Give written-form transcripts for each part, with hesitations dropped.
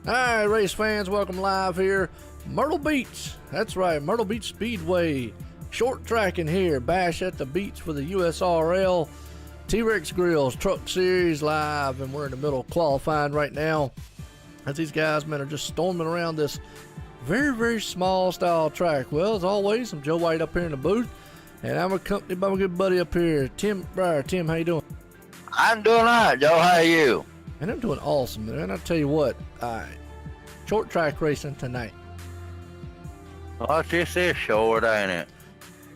Hi, race fans. Welcome live here. Myrtle Beach. That's right, Myrtle Beach Speedway. Short track in here. Bash at the beach for the USRL T-Rex Grills Truck Series live. And we're in the middle of qualifying right now. As these guys, man, are just storming around this very, very small style track. Well, as always, I'm Joe White up here in the booth. And I'm accompanied by my good buddy up here, Tim Breyer. Tim, how you doing? I'm doing all right, Joe. How are you? And I'm doing awesome, man. I'll tell you what, short track racing tonight. Well, this is short, ain't it?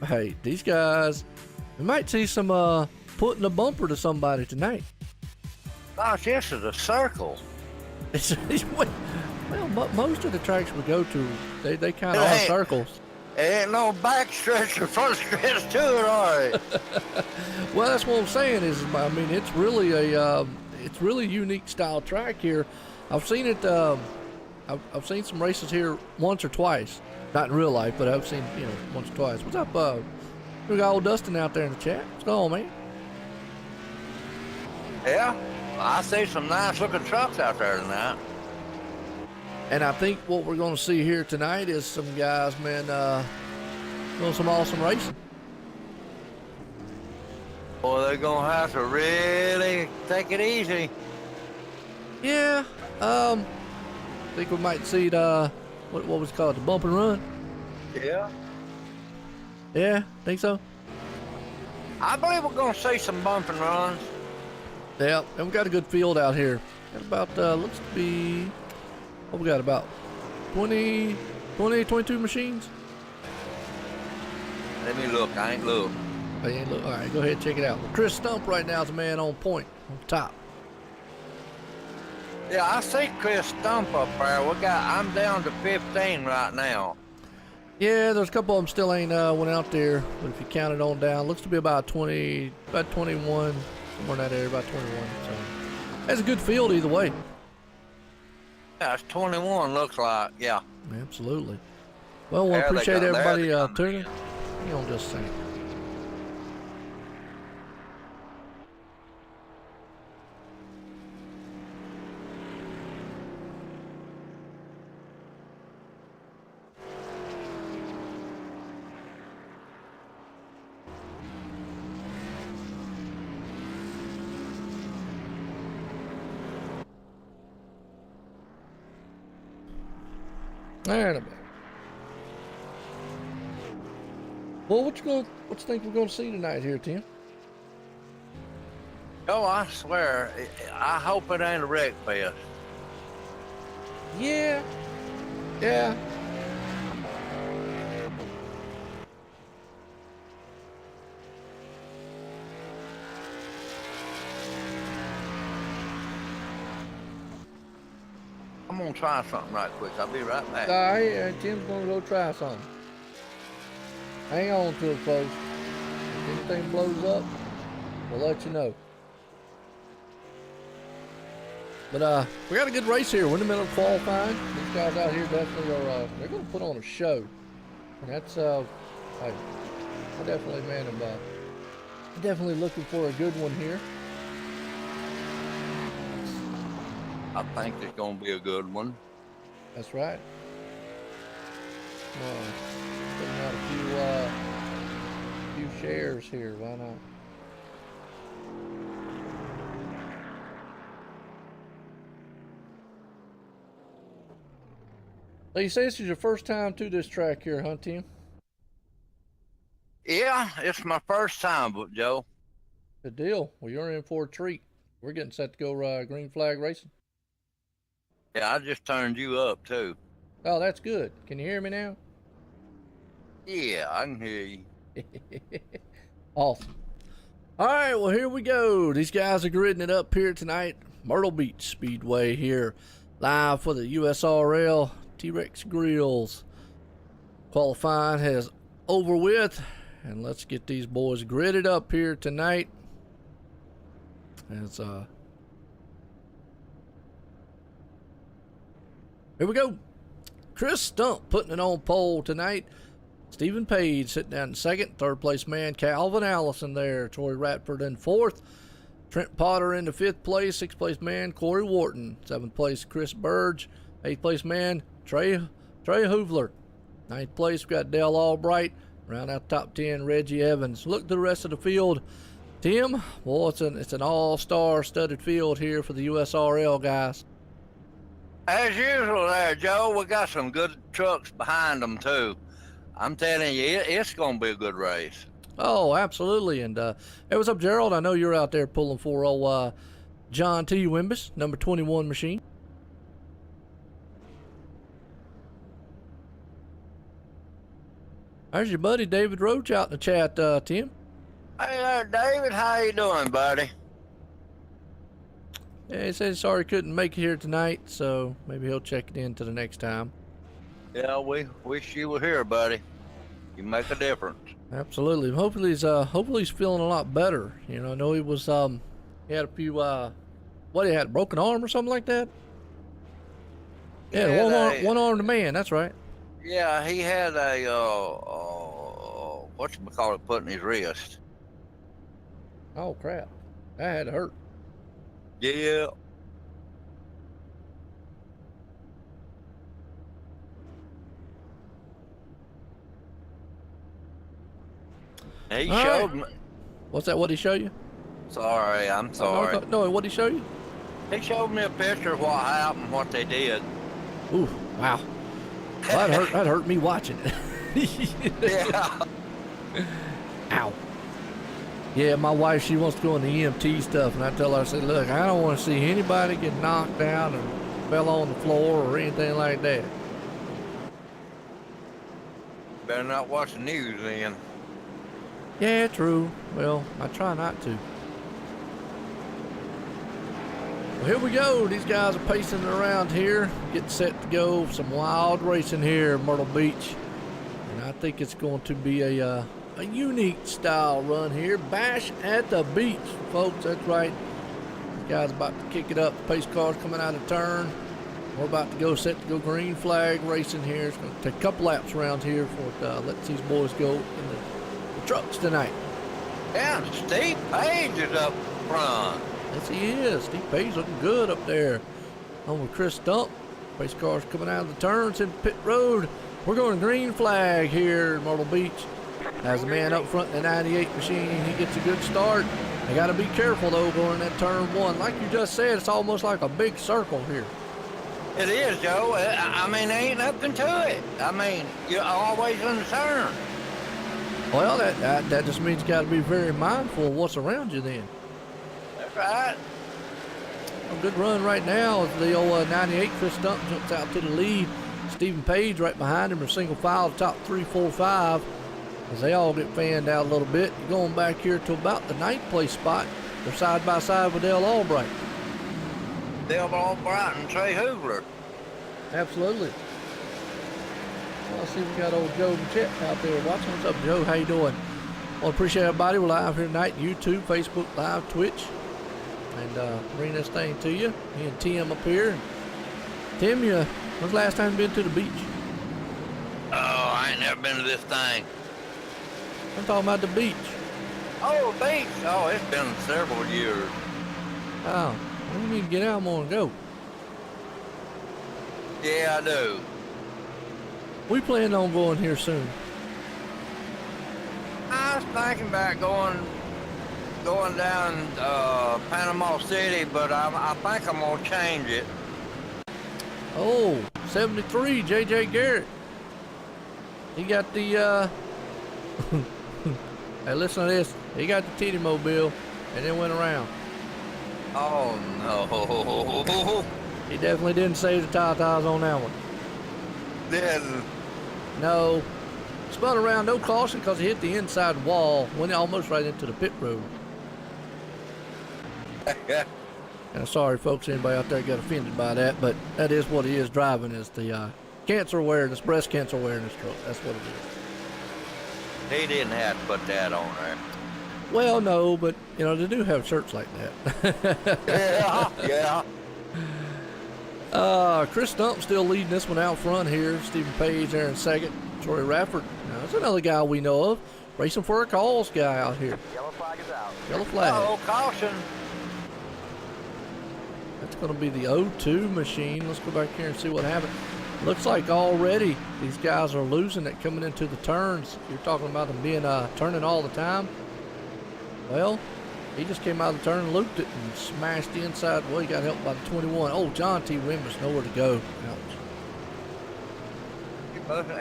Hey, these guys, we might see some putting a bumper to somebody tonight. Gosh, this is a circle. Well, most of the tracks we go to, they kind of are circles. Ain't no back stretch or front stretch to it, all right. Well, that's what I'm saying is, I mean, it's really a unique style track here. I've seen it. I've seen some races here once or twice, not in real life, but I've seen once or twice. What's up? We got old Dustin out there in the chat. What's going on, man? Yeah, I see some nice looking trucks out there tonight. And I think what we're going to see here tonight is some guys, man, doing some awesome racing. Boy, they're going to have to really take it easy. Yeah, I think we might see the, what was it called, the bump and run? Yeah. Yeah, think so? I believe we're going to see some bump and runs. Yeah, and we got a good field out here. Got about, looks to be, what we got, about 22 machines? Let me look. I ain't look. Oh, you ain't look. All right, go ahead and check it out. Well, Chris Stump right now is a man on point, on top. Yeah, I see Chris Stump up there. I'm down to 15 right now. Yeah, there's a couple of them still ain't went out there, but if you count it on down, looks to be about 20, about 21, somewhere in that area, about 21. So that's a good field either way. Yeah, it's 21 looks like. Yeah. Absolutely. Well, we appreciate everybody tuning. Hang on just a second. There. Well, what you think we're gonna see tonight here, Tim? Oh, I swear, I hope it ain't a wreck fest. Yeah. I'm gonna try something right quick. I'll be right back. All right, Tim's gonna go try something. Hang on to it, folks. If anything blows up, we'll let you know. But we got a good race here. We're in the middle of qualifying. These guys out here definitely are. They're gonna put on a show, and that's hey, I definitely, man, I'm definitely looking for a good one here. I think it's gonna be a good one. That's right. Putting out a few shares here. Why not? So you say this is your first time to this track here, huh, Tim? Yeah, it's my first time, but Joe. Good deal. Well, you're in for a treat. We're getting set to go green flag racing. Yeah, I just turned you up too. Oh, that's good. Can you hear me now? Yeah, I can hear you. Awesome. All right, well, here we go. These guys are gridding it up here tonight. Myrtle Beach Speedway here, live for the USRL T-Rex Grills. Qualifying has over with, and let's get these boys gridded up here tonight. As here we go. Chris Stump putting it on pole tonight. Stephen Page sitting down in second. Third place man Calvin Allison there. Troy Ratford in fourth. Trent Potter in the fifth place. Sixth place man Corey Wharton. Seventh place Chris Burge. 8th place man, Trey Hoovler. 9th place, we got Dale Albright. Round out top 10, Reggie Evans. Look to the rest of the field. Tim, well, it's an all-star studded field here for the USRL guys. As usual there, Joe, we got some good trucks behind them, too. I'm telling you, it's going to be a good race. Oh, absolutely. And hey, what's up, Gerald? I know you're out there pulling for old John T. Wimbus, number 21 machine. There's your buddy David Roach out in the chat, Tim. Hey there, David. How you doing, buddy? Yeah, he said sorry couldn't make it here tonight, so maybe he'll check it in to the next time. Yeah, we wish you were here, buddy. You make a difference. Absolutely. Hopefully he's feeling a lot better. You know, I know he was he had a few what, he had a broken arm or something like that? Yeah, one armed man, that's right. Yeah, he had a whatchamacallit put in his wrist. Oh crap. That had to hurt. Yeah. He All showed right. me. What's that? What'd he show you? Sorry, I'm sorry. No, what'd he show you? He showed me a picture of what happened, what they did. Ooh, wow. Well, that hurt me watching it. Yeah. Ow. Yeah, my wife, she wants to go in the EMT stuff, and I tell her, I said, look, I don't want to see anybody get knocked down and fell on the floor or anything like that. Better not watch the news then. Yeah, true. Well, I try not to. Well, here we go. These guys are pacing around here, getting set to go. Some wild racing here in Myrtle Beach. And I think it's going to be a unique style run here. Bash at the beach, folks. That's right. This guy's about to kick it up. Pace car's coming out of turn. We're about to go set to go green flag racing here. It's going to take a couple laps around here for let these boys go in the trucks tonight. Yeah, Steve Page is up front. Yes, he is. Steve Page looking good up there. On with Chris Stump. Pace car's coming out of the turns in pit road. We're going green flag here in Myrtle Beach. As the man up front in the 98 machine, he gets a good start. They got to be careful, though, going in that turn one. Like you just said, it's almost like a big circle here. It is, Joe. I mean, there ain't nothing to it. I mean, you're always in the turn. Well, that just means you got to be very mindful of what's around you then. That's right. A good run right now. The old 98 Chris Stump jumps out to the lead. Stephen Page right behind him, are single file, top 3, 4, 5. As they all get fanned out a little bit. You're going back here to about the 9th place spot. They're side by side with Dale Albright. Dale Albright and Trey Hoovler. Absolutely. Well, I see we got old Joe and Chet out there watching. What's up, Joe? How you doing? Well, appreciate everybody. We're live here tonight. YouTube, Facebook, Live, Twitch. And bring this thing to you. Me and Tim up here. Tim, when's the last time you been to the beach? Oh, I ain't never been to this thing. I'm talking about the beach. Oh, the beach. Oh, it's been several years. Oh, well, you need to get out more and go. Yeah, I do. We plan on going here soon. I was thinking about going down Panama City, but I think I'm gonna change it. Oh, 73, J.J. Garrett. He got the, hey, listen to this. He got the titty mobile and then went around. Oh, no. He definitely didn't save the Tatas on that one. Didn't. No. Spun around, no caution because he hit the inside wall, went almost right into the pit road. And sorry, folks, anybody out there got offended by that, but that is what he is driving, is the cancer awareness, breast cancer awareness truck. That's what it is. He didn't have to put that on there. Well, no, but, you know, they do have shirts like that. Yeah. Chris Stump still leading this one out front here. Stephen Page there in second. Troy Rafford. Now, that's another guy we know of. Racing for a calls guy out here. Yellow flag is out. Yellow flag. Oh, caution. That's going to be the O2 machine. Let's go back here and see what happened. Looks like already these guys are losing it coming into the turns. You're talking about them being turning all the time. Well, he just came out of the turn and looped it and smashed the inside. Well, he got helped by the 21. Oh, John T. Wimber's nowhere to go. Ouch.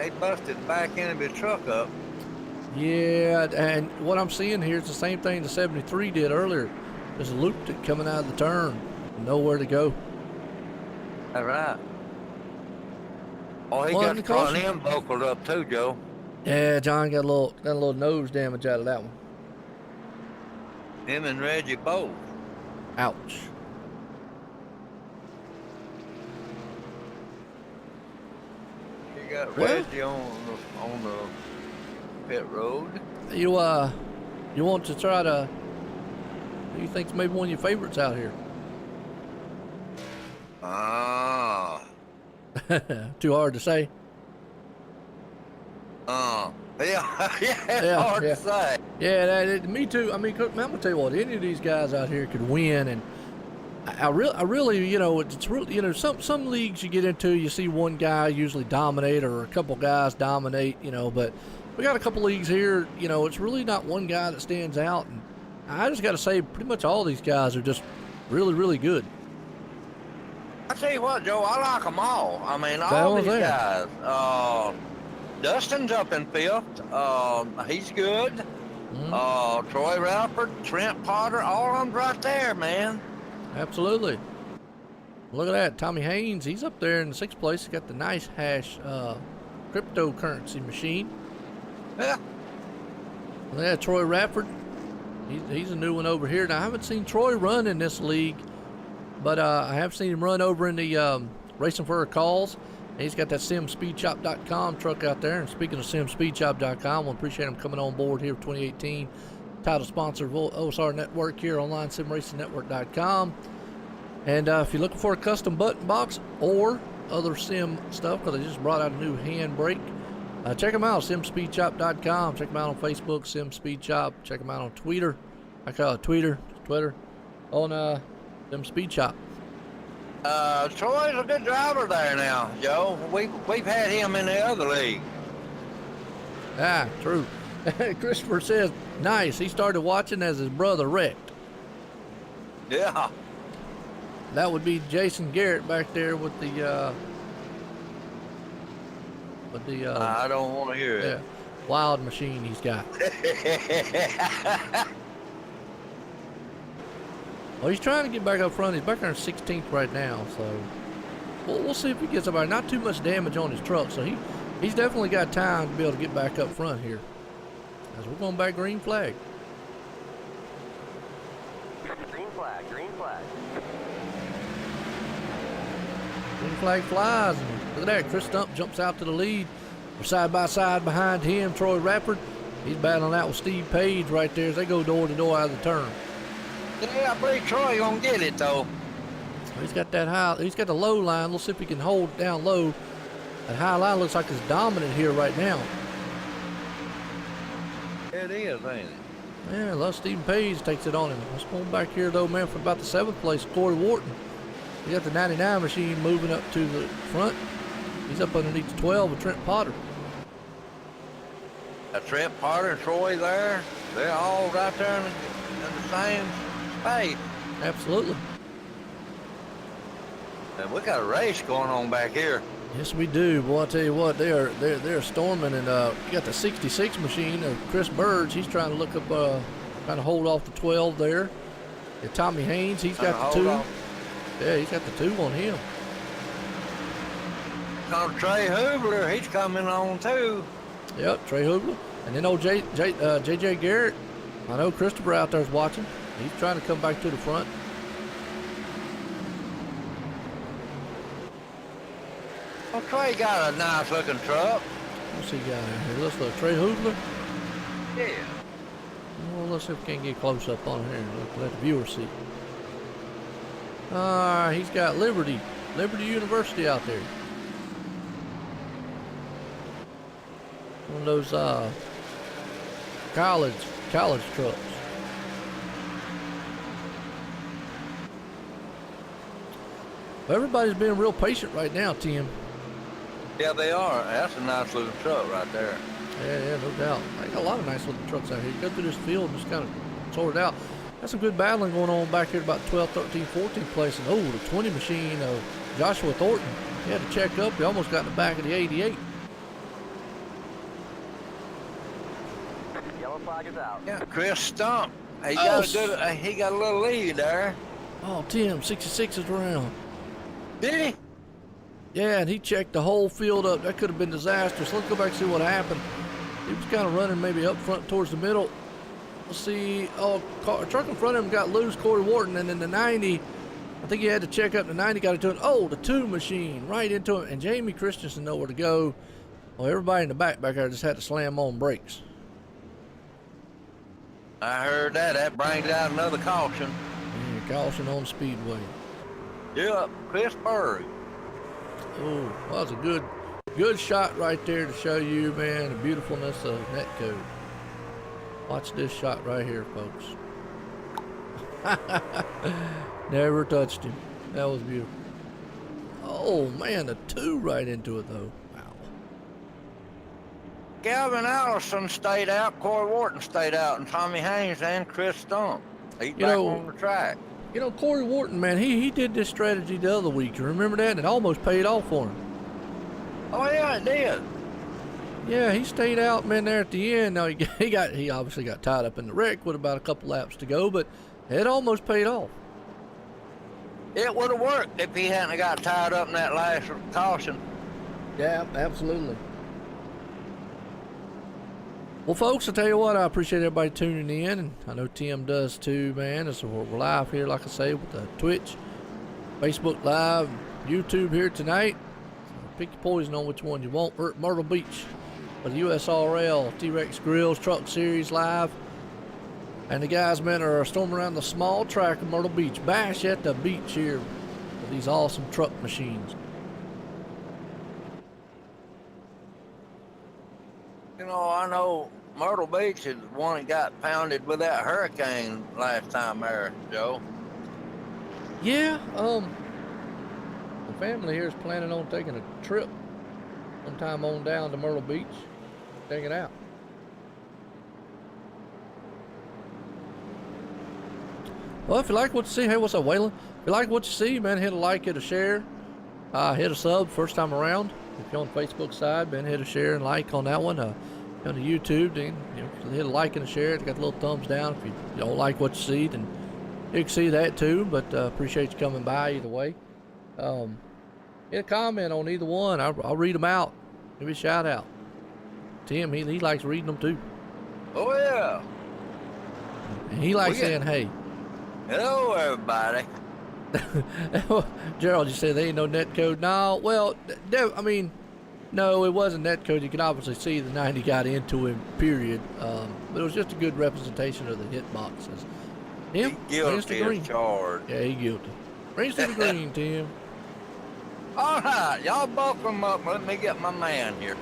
He busted the back end of his truck up. Yeah, and what I'm seeing here is the same thing the 73 did earlier. Just looped it coming out of the turn. Nowhere to go. All right. Oh, he got the front end buckled up too, Joe. Yeah, John got a little nose damage out of that one. Him and Reggie both. Ouch. He got Reggie on the pit road. You want to try to? Who do you think's maybe one of your favorites out here? Ah. Too hard to say. Yeah, hard to say. Yeah, me too. I mean, I'm gonna tell you what, any of these guys out here could win, and I really, you know, it's really, you know, some leagues you get into, you see one guy usually dominate or a couple guys dominate, you know, but we got a couple leagues here, you know, it's really not one guy that stands out, and I just got to say, pretty much all these guys are just really, really good. I tell you what, Joe, I like them all. I mean, all these guys. Dustin's up in fifth. He's good. Troy Rappert, Trent Potter, all of them right there, man. Absolutely. Look at that. Tommy Haynes, he's up there in the 6th place. He's got the nice hash cryptocurrency machine. Yeah. Yeah, Troy Rappert. He's a new one over here. Now, I haven't seen Troy run in this league, but I have seen him run over in the Racing for Her Calls. And he's got that simspeedshop.com truck out there. And speaking of simspeedshop.com, we appreciate him coming on board here for 2018. Title sponsor of OSR Network here, online simracingnetwork.com. And if you're looking for a custom button box or other sim stuff, because they just brought out a new handbrake, check them out, simspeedshop.com. Check them out on Facebook, SimSpeedShop. Check them out on Twitter. I call it Twitter on SimSpeedShop. Troy's a good driver there now, Joe. We've had him in the other league. Ah, true. Christopher says, nice. He started watching as his brother wrecked. Yeah. That would be Jason Garrett back there with the I don't want to hear it. Yeah, wild machine he's got. Well, he's trying to get back up front. He's back there in 16th right now, so we'll see if he gets up there. Not too much damage on his truck, so he's definitely got time to be able to get back up front here. As we're going back green flag. Green flag, green flag. Green flag flies, and look at that. Chris Stump jumps out to the lead. They're side by side behind him. Troy Rappert, he's battling out with Steve Page right there as they go door to door out of the turn. Yeah, I believe Troy gonna get it though. He's got that high. He's got the low line. Let's see if he can hold it down low. That high line looks like it's dominant here right now. It is, ain't it? Yeah, Les Stephen Page takes it on him. Let's go back here though, man, for about the 7th place. Corey Wharton. He got the 99 machine moving up to the front. He's up underneath the 12 with Trent Potter. Trent Potter and Troy there. They're all right there in the same space. Absolutely. And we got a race going on back here. Yes, we do. Boy, I tell you what, they're storming, and you got the 66 machine of Chris Burge. He's trying to look up, trying to hold off the 12 there. And Tommy Haynes, he's got the 2. Yeah, he's got the 2 on him. Trey Hubler, he's coming on too. Yep, Trey Hubler. And then old JJ Garrett. I know Christopher out there's watching. He's trying to come back to the front. Well, Trey got a nice looking truck. What's he got out here? Let's look. Trey Hubler. Yeah. Well, let's see if we can get close up on here. Let the viewers see. He's got Liberty University out there. One of those college trucks. Everybody's being real patient right now, Tim. Yeah, they are. That's a nice looking truck right there. Yeah, no doubt. I got a lot of nice looking trucks out here. You go through this field and just kind of sort it out. Got some good battling going on back here at about 12, 13, 14 place. And the 20 machine of Joshua Thornton. He had to check up. He almost got in the back of the 88. Yellow flag is out. Yeah, Chris Stump. He got a little lead there. Oh, Tim, 66 is around. Did he? Yeah, and he checked the whole field up. That could have been disastrous. Let's go back and see what happened. He was kind of running maybe up front towards the middle. Let's see. Oh, a truck in front of him got loose, Corey Wharton, and then the 90. I think he had to check up the 90, got into it. Oh, the 2 machine right into him. And Jamie Christensen nowhere to go. Well, everybody in the back there just had to slam on brakes. I heard that. That brings out another caution. Yeah, caution on Speedway. Yep, Chris Berg. Oh, well, that's a good shot right there to show you, man, the beautifulness of netcode. Watch this shot right here, folks. Never touched him. That was beautiful. Oh, man, the 2 right into it, though. Wow. Calvin Allison stayed out, Corey Wharton stayed out, and Tommy Haynes and Chris Stump. He's back on the track. You know, Corey Wharton, man, he did this strategy the other week. You remember that? And it almost paid off for him. Oh, yeah, it did. Yeah, he stayed out, man, there at the end. Now, he obviously got tied up in the wreck with about a couple laps to go, but it almost paid off. It would have worked if he hadn't got tied up in that last caution. Yeah, absolutely. Well, folks, I tell you what, I appreciate everybody tuning in, and I know Tim does too, man. So we're live here, like I say, with the Twitch, Facebook Live, YouTube here tonight. So pick your poison on which one you want. We're at Myrtle Beach for the USRL T-Rex Grills Truck Series Live. And the guys, man, are storming around the small track of Myrtle Beach. Bash at the beach here with these awesome truck machines. You know, I know Myrtle Beach is the one that got pounded with that hurricane last time there, Joe. Yeah, the family here is planning on taking a trip sometime on down to Myrtle Beach. Check it out. Well, if you like what you see, hey, what's up, Waylon? If you like what you see, man, hit a like, hit a share, hit a sub first time around. If you're on the Facebook side, man, hit a share and like on that one. On the YouTube, then hit a like and a share. It got the little thumbs down. If you don't like what you see, then you can see that too. But appreciate you coming by either way. Hit a comment on either one. I'll read them out. Give me a shout out. Tim, he likes reading them too. Oh yeah. And he likes saying, "Hey." Hello, everybody. Gerald, you said there ain't no net code. No, well, I mean, no, it wasn't net code. You can obviously see the 90 got into him, period. But it was just a good representation of the hit boxes. Him, Guilty as charged. Yeah, he guilty. Race to the green, Tim. All right, y'all buckle him up. Let me get my man here.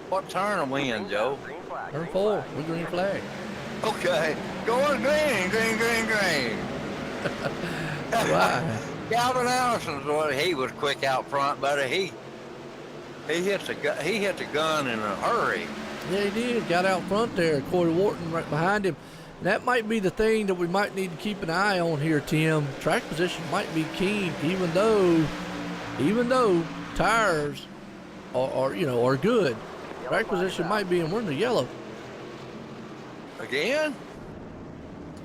What turn are we in, Joe? Green flag. Turn Green 4, flag. we green flag. Okay, going green, green, green, green. Right. Calvin Allison's one. He was quick out front, but he hit the gun in a hurry. Yeah, he did. Got out front there. Corey Wharton right behind him. That might be the thing that we might need to keep an eye on here, Tim. Track position might be key, even though tires are good. Track position might be, and we're in the yellow. Again?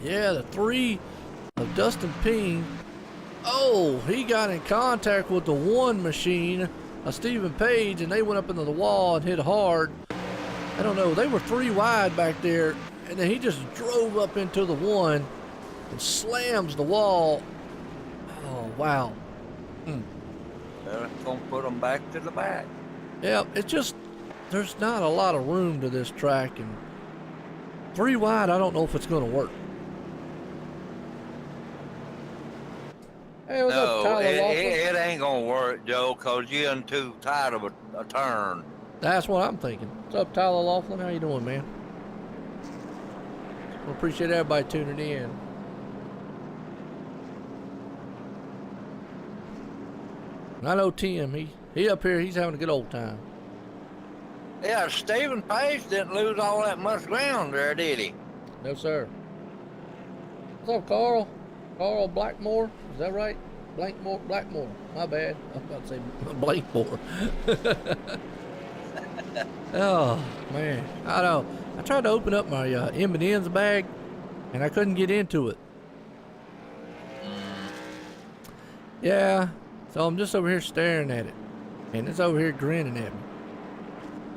Yeah, the 3 of Dustin Ping. Oh, he got in contact with the 1 machine of Stephen Page, and they went up into the wall and hit hard. I don't know. They were 3 wide back there, and then he just drove up into the 1 and slams the wall. Oh, wow. That's going to put them back to the back. Yeah, it's just, there's not a lot of room to this track, and 3 wide, I don't know if it's going to work. Hey, what's up, No, Tyler Walker? it ain't gonna work, Joe, cause you're in too tight of a turn. That's what I'm thinking. What's up, Tyler Laughlin? How you doing, man? We appreciate everybody tuning in. And I know Tim, he up here, he's having a good old time. Yeah, Stephen Page didn't lose all that much ground there, did he? No, sir. What's up, Carl? Carl Blackmore? Is that right? Blackmore. My bad. I was about to say Blankmore. Oh, man. I know. I tried to open up my M&M's bag, and I couldn't get into it. Yeah. So I'm just over here staring at it, and it's over here grinning at me.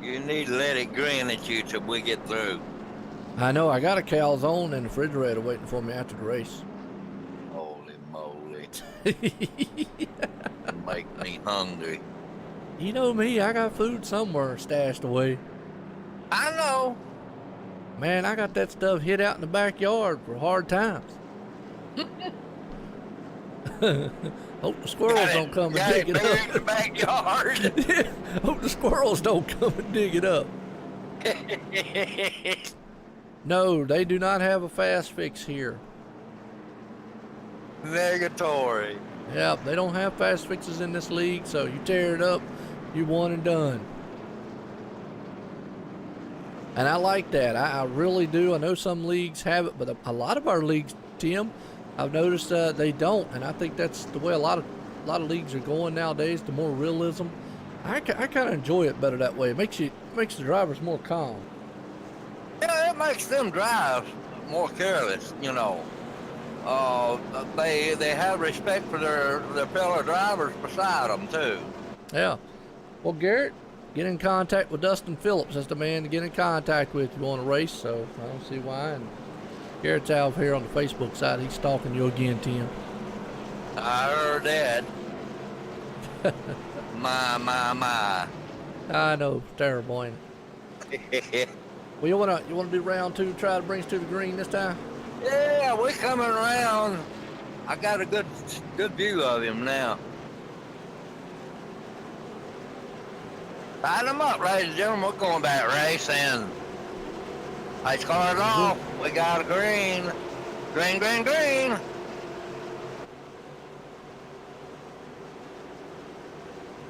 You need to let it grin at you till we get through. I know. I got a calzone in the refrigerator waiting for me after the race. Holy moly. Make me hungry. You know me. I got food somewhere stashed away. I know. Man, I got that stuff hid out in the backyard for hard times. Hope the squirrels don't come and dig it up. In the backyard. Yeah, hope the squirrels don't come and dig it up. No, they do not have a fast fix here. Negatory. Yep, they don't have fast fixes in this league, so you tear it up, you won and done. And I like that. I really do. I know some leagues have it, but a lot of our leagues, Tim, I've noticed they don't, and I think that's the way a lot of leagues are going nowadays. The more realism, I kind of enjoy it better that way. It makes the drivers more calm. Yeah, it makes them drive more careless. You know, they have respect for their fellow drivers beside them too. Yeah. Well, Garrett, get in contact with Dustin Phillips. That's the man to get in contact with if you want to race. So I don't see why. And Garrett's out here on the Facebook side. He's stalking you again, Tim. I heard that. my. I know, terrible, ain't it? Well, you wanna do round two? Try to bring us to the green this time. Yeah, we're coming around. I got a good view of him now. Line them up, ladies and gentlemen. We're going back racing. Lights cars off. We got a green. Green.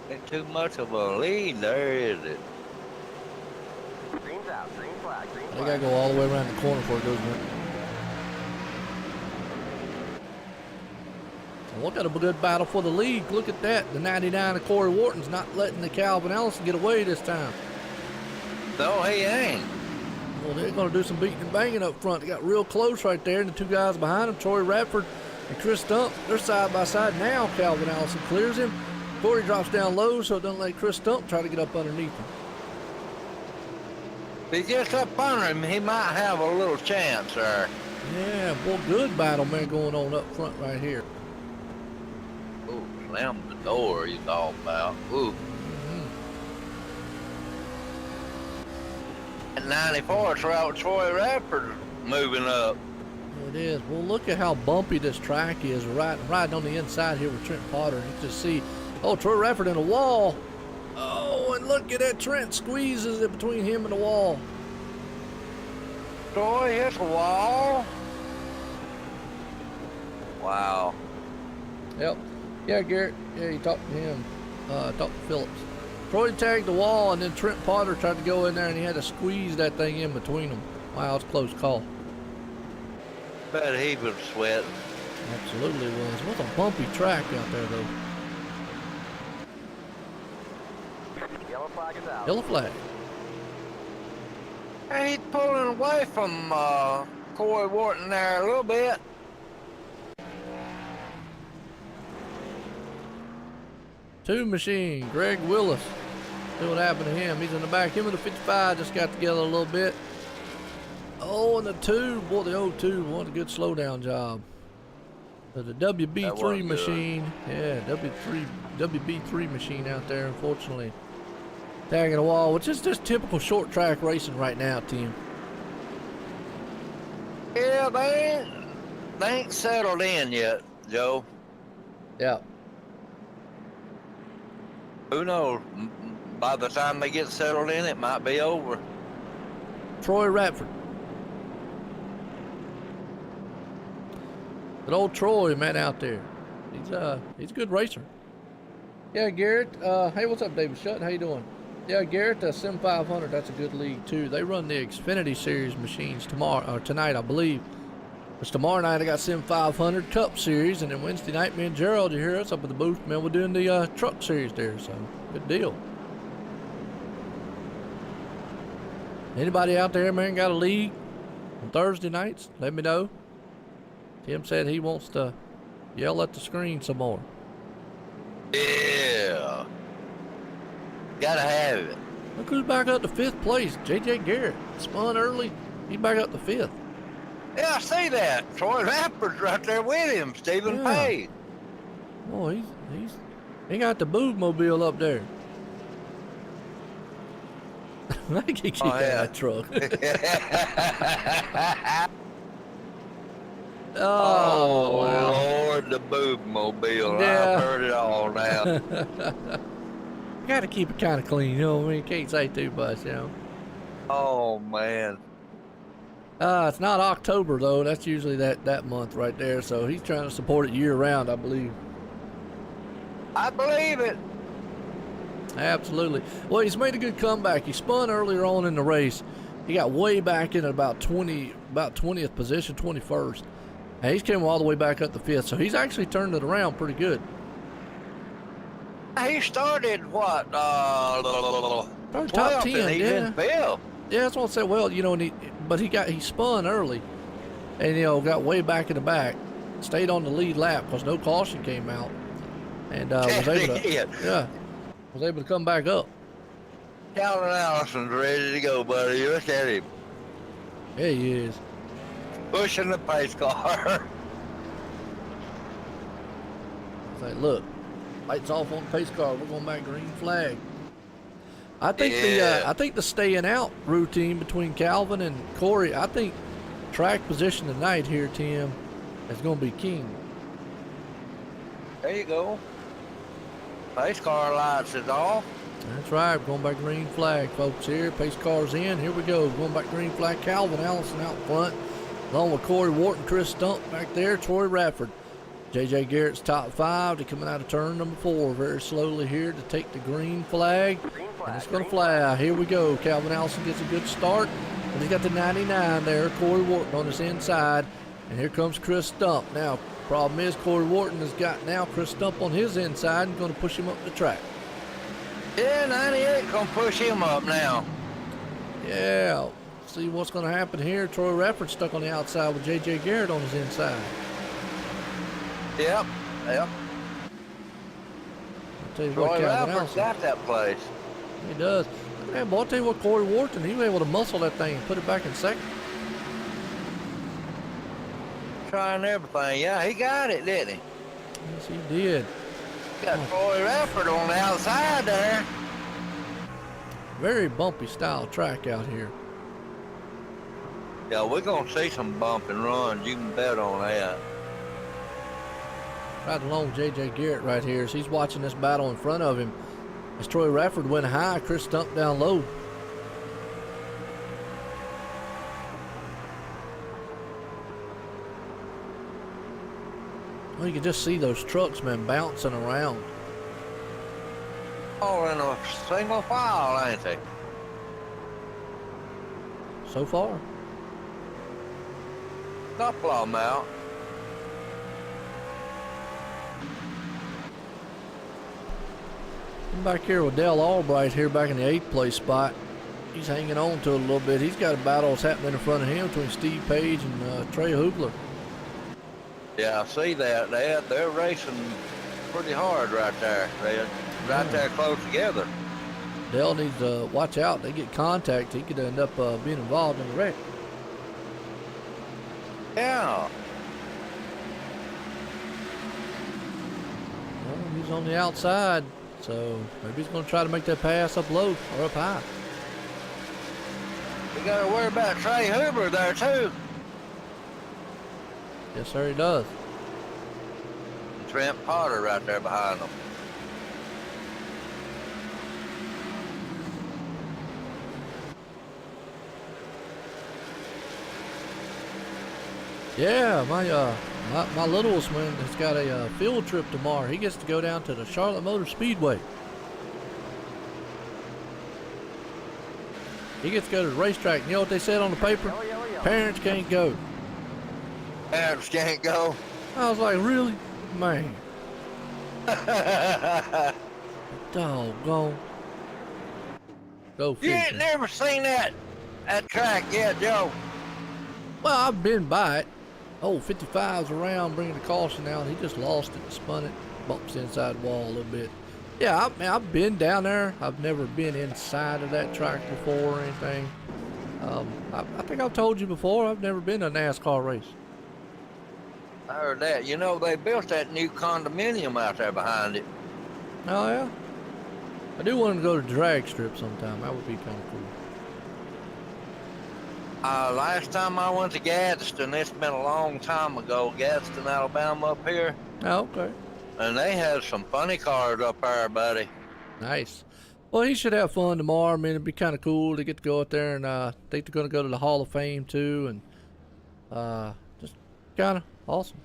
Ain't too much of a lead there, is it? Green's out. Green flag. Green They flag. gotta go all the way around the corner before it goes in. And look at a good battle for the lead. Look at that. The 99 of Corey Wharton's not letting the Calvin Ellison get away this time. No, he ain't. Well, they're going to do some beating and banging up front. They got real close right there, and the two guys behind them, Troy Radford and Chris Stump, they're side by side now. Calvin Allison clears him. Corey drops down low, so it doesn't let Chris Stump try to get up underneath him. If he gets up under him, he might have a little chance there. Yeah, boy, good battle, man, going on up front right here. Ooh, slam the door he's all about. Ooh. At 94, Troy Radford moving up. It is. Well, look at how bumpy this track is. Riding on the inside here with Trent Potter. You just see, oh, Troy Radford in a wall. Oh, and look at that. Trent squeezes it between him and the wall. Troy hits a wall. Wow. Yep. Yeah, Garrett. Yeah, you talked to him. Talked to Phillips. Troy tagged the wall, and then Trent Potter tried to go in there, and he had to squeeze that thing in between them. Wow, it's a close call. Bet he was sweating. Absolutely was. What a bumpy track out there, though. Yellow flag is out. Yellow flag. Hey, he's pulling away from Corey Wharton there a little bit. Two machine, Greg Willis. See what happened to him. He's in the back. Him and the 55 just got together a little bit. Oh, and the two, boy, the 02, what a good slowdown job. The WB3 machine, yeah, WB3 machine out there, unfortunately. Tagging a wall, which is just typical short track racing right now, Tim. Yeah, they ain't settled in yet, Joe. Yeah. Who knows? By the time they get settled in, it might be over. Troy Radford. Good old Troy, man, out there. He's a good racer. Yeah, Garrett. Hey, what's up, David Shutt? How you doing? Yeah, Garrett, Sim 500. That's a good league too. They run the Xfinity Series machines tonight, I believe. It's tomorrow night. I got Sim 500 Cup Series, and then Wednesday night, me and Gerald, you hear us up at the booth, man. We're doing the Truck Series there, so good deal. Anybody out there, man, got a league on Thursday nights? Let me know. Tim said he wants to yell at the screen some more. Yeah. Gotta have it. Look who's back up to 5th place. J.J. Garrett. Spun early. He's back up to 5th. Yeah, I see that. Troy Radford's right there with him. Stephen Page. Oh, he got the boob mobile up there. I can keep that truck. Oh, wow. Lord, the boob mobile. Yeah. I've heard it all now. You got to keep it kind of clean, you know what I mean? Can't say too much, you know. Oh, man. It's not October, though. That's usually that month right there. So he's trying to support it year-round, I believe. I believe it. Absolutely. Well, he's made a good comeback. He spun earlier on in the race. He got way back in at about 20th position, 21st. And he's came all the way back up to 5th. So he's actually turned it around pretty good. He started what? 12th, top 10, and he's in 5th. Yeah, that's what I said. Well, you know, but he spun early, and you know, got way back in the back, stayed on the lead lap because no caution came out, and was able to come back up. Calvin Allison's ready to go, buddy. Look at him. Yeah, he is. Pushing the pace car. Say, look, lights off on the pace car. We're going back green flag. I think the staying out routine between Calvin and Corey, I think track position tonight here, Tim, is going to be king. There you go. Pace car lights is off. That's right. Going back green flag, folks. Here, pace car's in. Here we go. Going back green flag. Calvin Allison out front, along with Corey Wharton, Chris Stump back there. Troy Radford. J.J. Garrett's top 5. They're coming out of turn number 4 very slowly here to take the green flag. And it's going to fly out. Here we go. Calvin Allison gets a good start. And he's got the 99 there. Corey Wharton on his inside. And here comes Chris Stump. Now, problem is Corey Wharton has got now Chris Stump on his inside and going to push him up the track. Yeah, 98 going to push him up now. Yeah. See what's going to happen here. Troy Radford stuck on the outside with J.J. Garrett on his inside. Yep. I'll tell you Troy what, Radford's got that place. He does. Man, boy, I'll tell you what, Corey Wharton, he was able to muscle that thing and put it back in second. Trying everything. Yeah, he got it, didn't he? Yes, he did. Got Troy Radford on the outside there. Very bumpy style track out here. Yeah, we're going to see some bump and runs. You can bet on that. Right along J.J. Garrett right here as he's watching this battle in front of him. As Troy Radford went high, Chris Stump down low. Well, you can just see those trucks, man, bouncing around. All in a single file, ain't they? So far. Couple of them out. I'm back here with Dale Albright here back in the 8th place spot. He's hanging on to it a little bit. He's got a battle that's happening in front of him between Steve Page and Trey Hoopler. Yeah, I see that. They're racing pretty hard right there. They're right there close together. Dale needs to watch out. They get contact. He could end up being involved in the wreck. Yeah. Well, he's on the outside, so maybe he's going to try to make that pass up low or up high. We got to worry about Trey Hoover there, too. Yes, sir, he does. Trent Potter right there behind them. Yeah, my littlest one has got a field trip tomorrow. He gets to go down to the Charlotte Motor Speedway. He gets to go to the racetrack. You know what they said on the paper? Yellow, yellow, yellow. Parents can't go. Parents can't go. I was like, really? Man. Doggone. Go You figure. ain't never seen that track yet, Joe. Well, I've been by it. Oh, 55's around, bringing the caution out. He just lost it, spun it, bumps the inside wall a little bit. Yeah, I've been down there. I've never been inside of that track before or anything. I think I've told you before, I've never been to a NASCAR race. I heard that. You know, they built that new condominium out there behind it. Oh, yeah? I do want to go to the drag strip sometime. That would be kind of cool. Last time I went to Gadsden, it's been a long time ago, Gadsden, Alabama up here, Oh, okay. and they had some funny cars up there, buddy. Nice. Well, he should have fun tomorrow. I mean, it'd be kind of cool to get to go out there, and I think they're going to go to the Hall of Fame too, and just kind of awesome.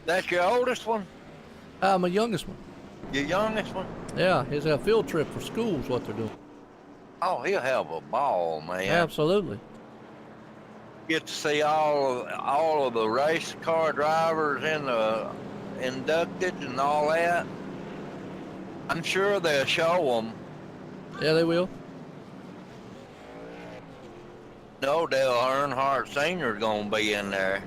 That's your oldest one? My youngest one. Your youngest one? Yeah, it's a field trip for school is what they're doing. Oh, he'll have a ball, man. Absolutely. Get to see all of the race car drivers in the inducted and all that. I'm sure they'll show them. Yeah, they will. No, Dale Earnhardt Sr.'s gonna be in there.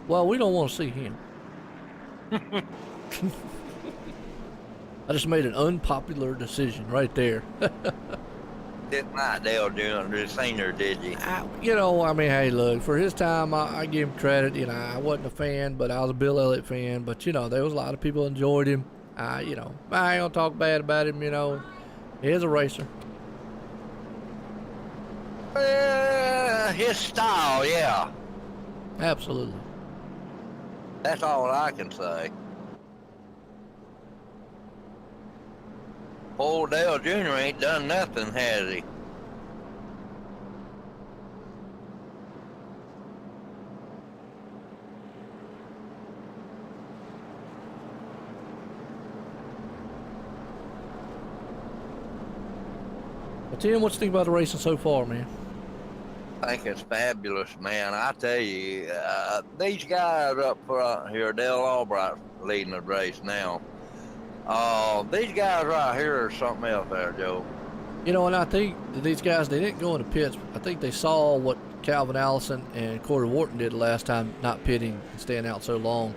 Well, we don't want to see him. I just made an unpopular decision right there. Didn't like Dale Jr. Sr., did you? I mean, hey, look, for his time, I give him credit. You know, I wasn't a fan, but I was a Bill Elliott fan. But, you know, there was a lot of people enjoyed him. I ain't gonna talk bad about him, you know. He is a racer. His style, yeah. Absolutely. That's all I can say. Old Dale Jr. ain't done nothing, has he? Well, Tim, what you think about the racing so far, man? I think it's fabulous, man. I tell you, these guys up front here, Dale Albright's leading the race now. These guys right here are something else there, Joe. You know, and I think that these guys, they didn't go into pits. I think they saw what Calvin Allison and Corey Wharton did last time, not pitting and staying out so long.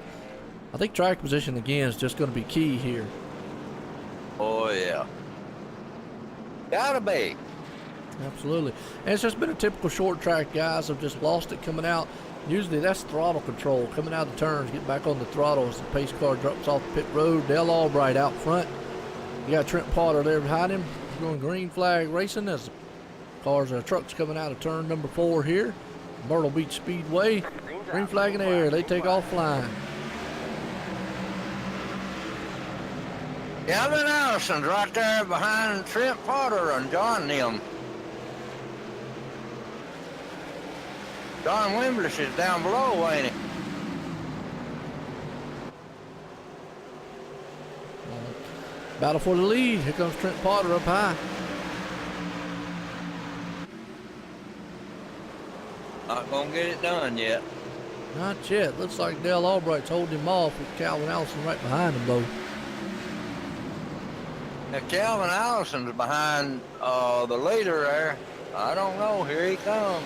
I think track position, again, is just going to be key here. Oh, yeah. Gotta be. Absolutely. And it's just been a typical short track. Guys have just lost it coming out. Usually that's throttle control. Coming out of the turns, get back on the throttle as the pace car drops off the pit road. Dale Albright out front. You got Trent Potter there behind him. Going green flag racing as the trucks coming out of turn number 4 here. Myrtle Beach Speedway. Green flag in the air. They take off flying. Calvin Allison's right there behind Trent Potter and John them. John Wimblish is down below, ain't he? Battle for the lead. Here comes Trent Potter up high. Not gonna get it done yet. Not yet. Looks like Dale Albright's holding him off with Calvin Allison right behind him, though. Now Calvin Allison's behind the leader there. I don't know. Here he comes.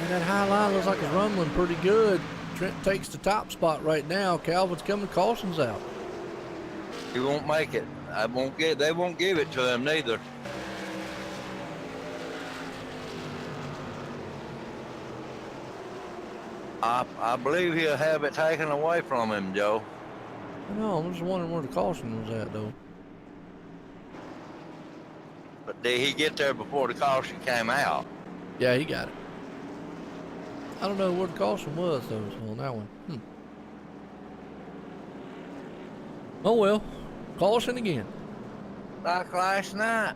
And that high line looks like it's rumbling pretty good. Trent takes the top spot right now. Calvin's coming, caution's out. He won't make it. They won't give it to him neither. I believe he'll have it taken away from him, Joe. I know, I'm just wondering where the caution was at, though. But did he get there before the caution came out? Yeah, he got it. I don't know where the caution was, though, on that one. Oh, well. Caution again. Like last night.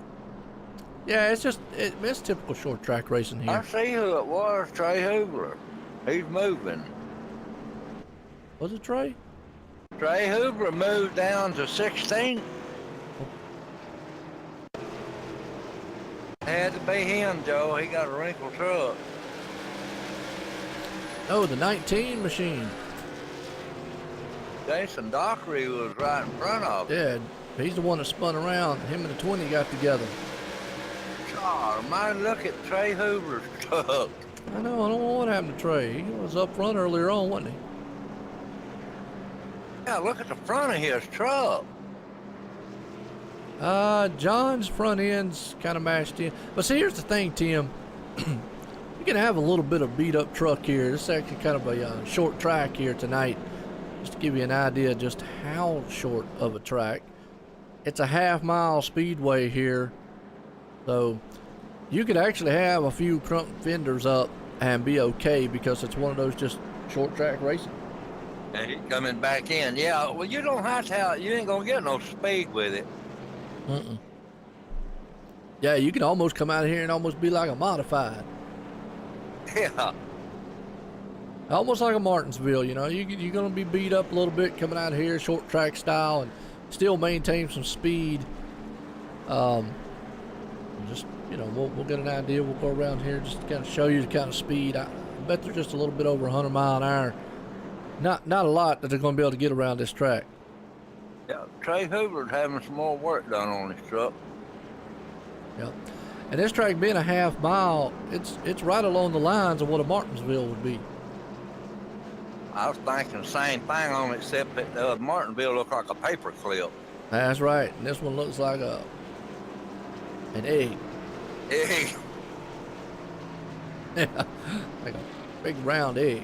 Yeah, it's typical short track racing I here. see who it was, Trey Hubler. He's moving. Was it Trey? Trey Hubler moved down to 16th. Had to be him, Joe. He got a wrinkled truck. Oh, the 19 machine. Jason Dockery was right in front of him. Yeah, he's the one that spun around. Him and the 20 got together. God, man, look at Trey Hoover's truck. I don't know what happened to Trey. He was up front earlier on, wasn't he? Yeah, look at the front of his truck. John's front end's kind of mashed in. But see, here's the thing, Tim. You can have a little bit of beat up truck here. This is actually kind of a short track here tonight. Just to give you an idea just how short of a track. It's a half-mile speedway here. So you could actually have a few front fenders up and be okay because it's one of those just short track racing. And he's coming back in. Yeah, well, you don't have to have, you ain't going to get no speed with it. Mm-mm. Yeah, you can almost come out of here and almost be like a modified. Yeah. Almost like a Martinsville, you know. You're going to be beat up a little bit coming out of here, short track style, and still maintain some speed. Just, you know, we'll get an idea. We'll go around here just to kind of show you the kind of speed. I bet they're just a little bit over 100 mile an hour. Not a lot that they're going to be able to get around this track. Yeah, Trey Hoover's having some more work done on his truck. Yep. And this track being a half mile, it's right along the lines of what a Martinsville would be. I was thinking the same thing on it, except that Martinville looked like a paper clip. That's right. And this one looks like an egg. Hey, Yeah, like a big round egg.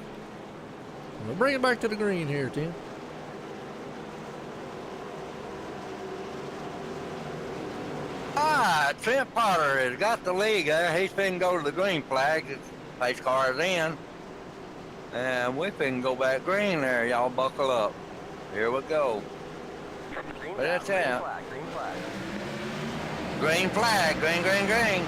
We'll bring it back to the green here, Tim. Trent Potter has got the lead there. He's finna go to the green flag. His pace car is in. And we finna go back green there. Y'all buckle up. Here we go. Green But that's flag, it. green flag. Green flag. Green, green, green.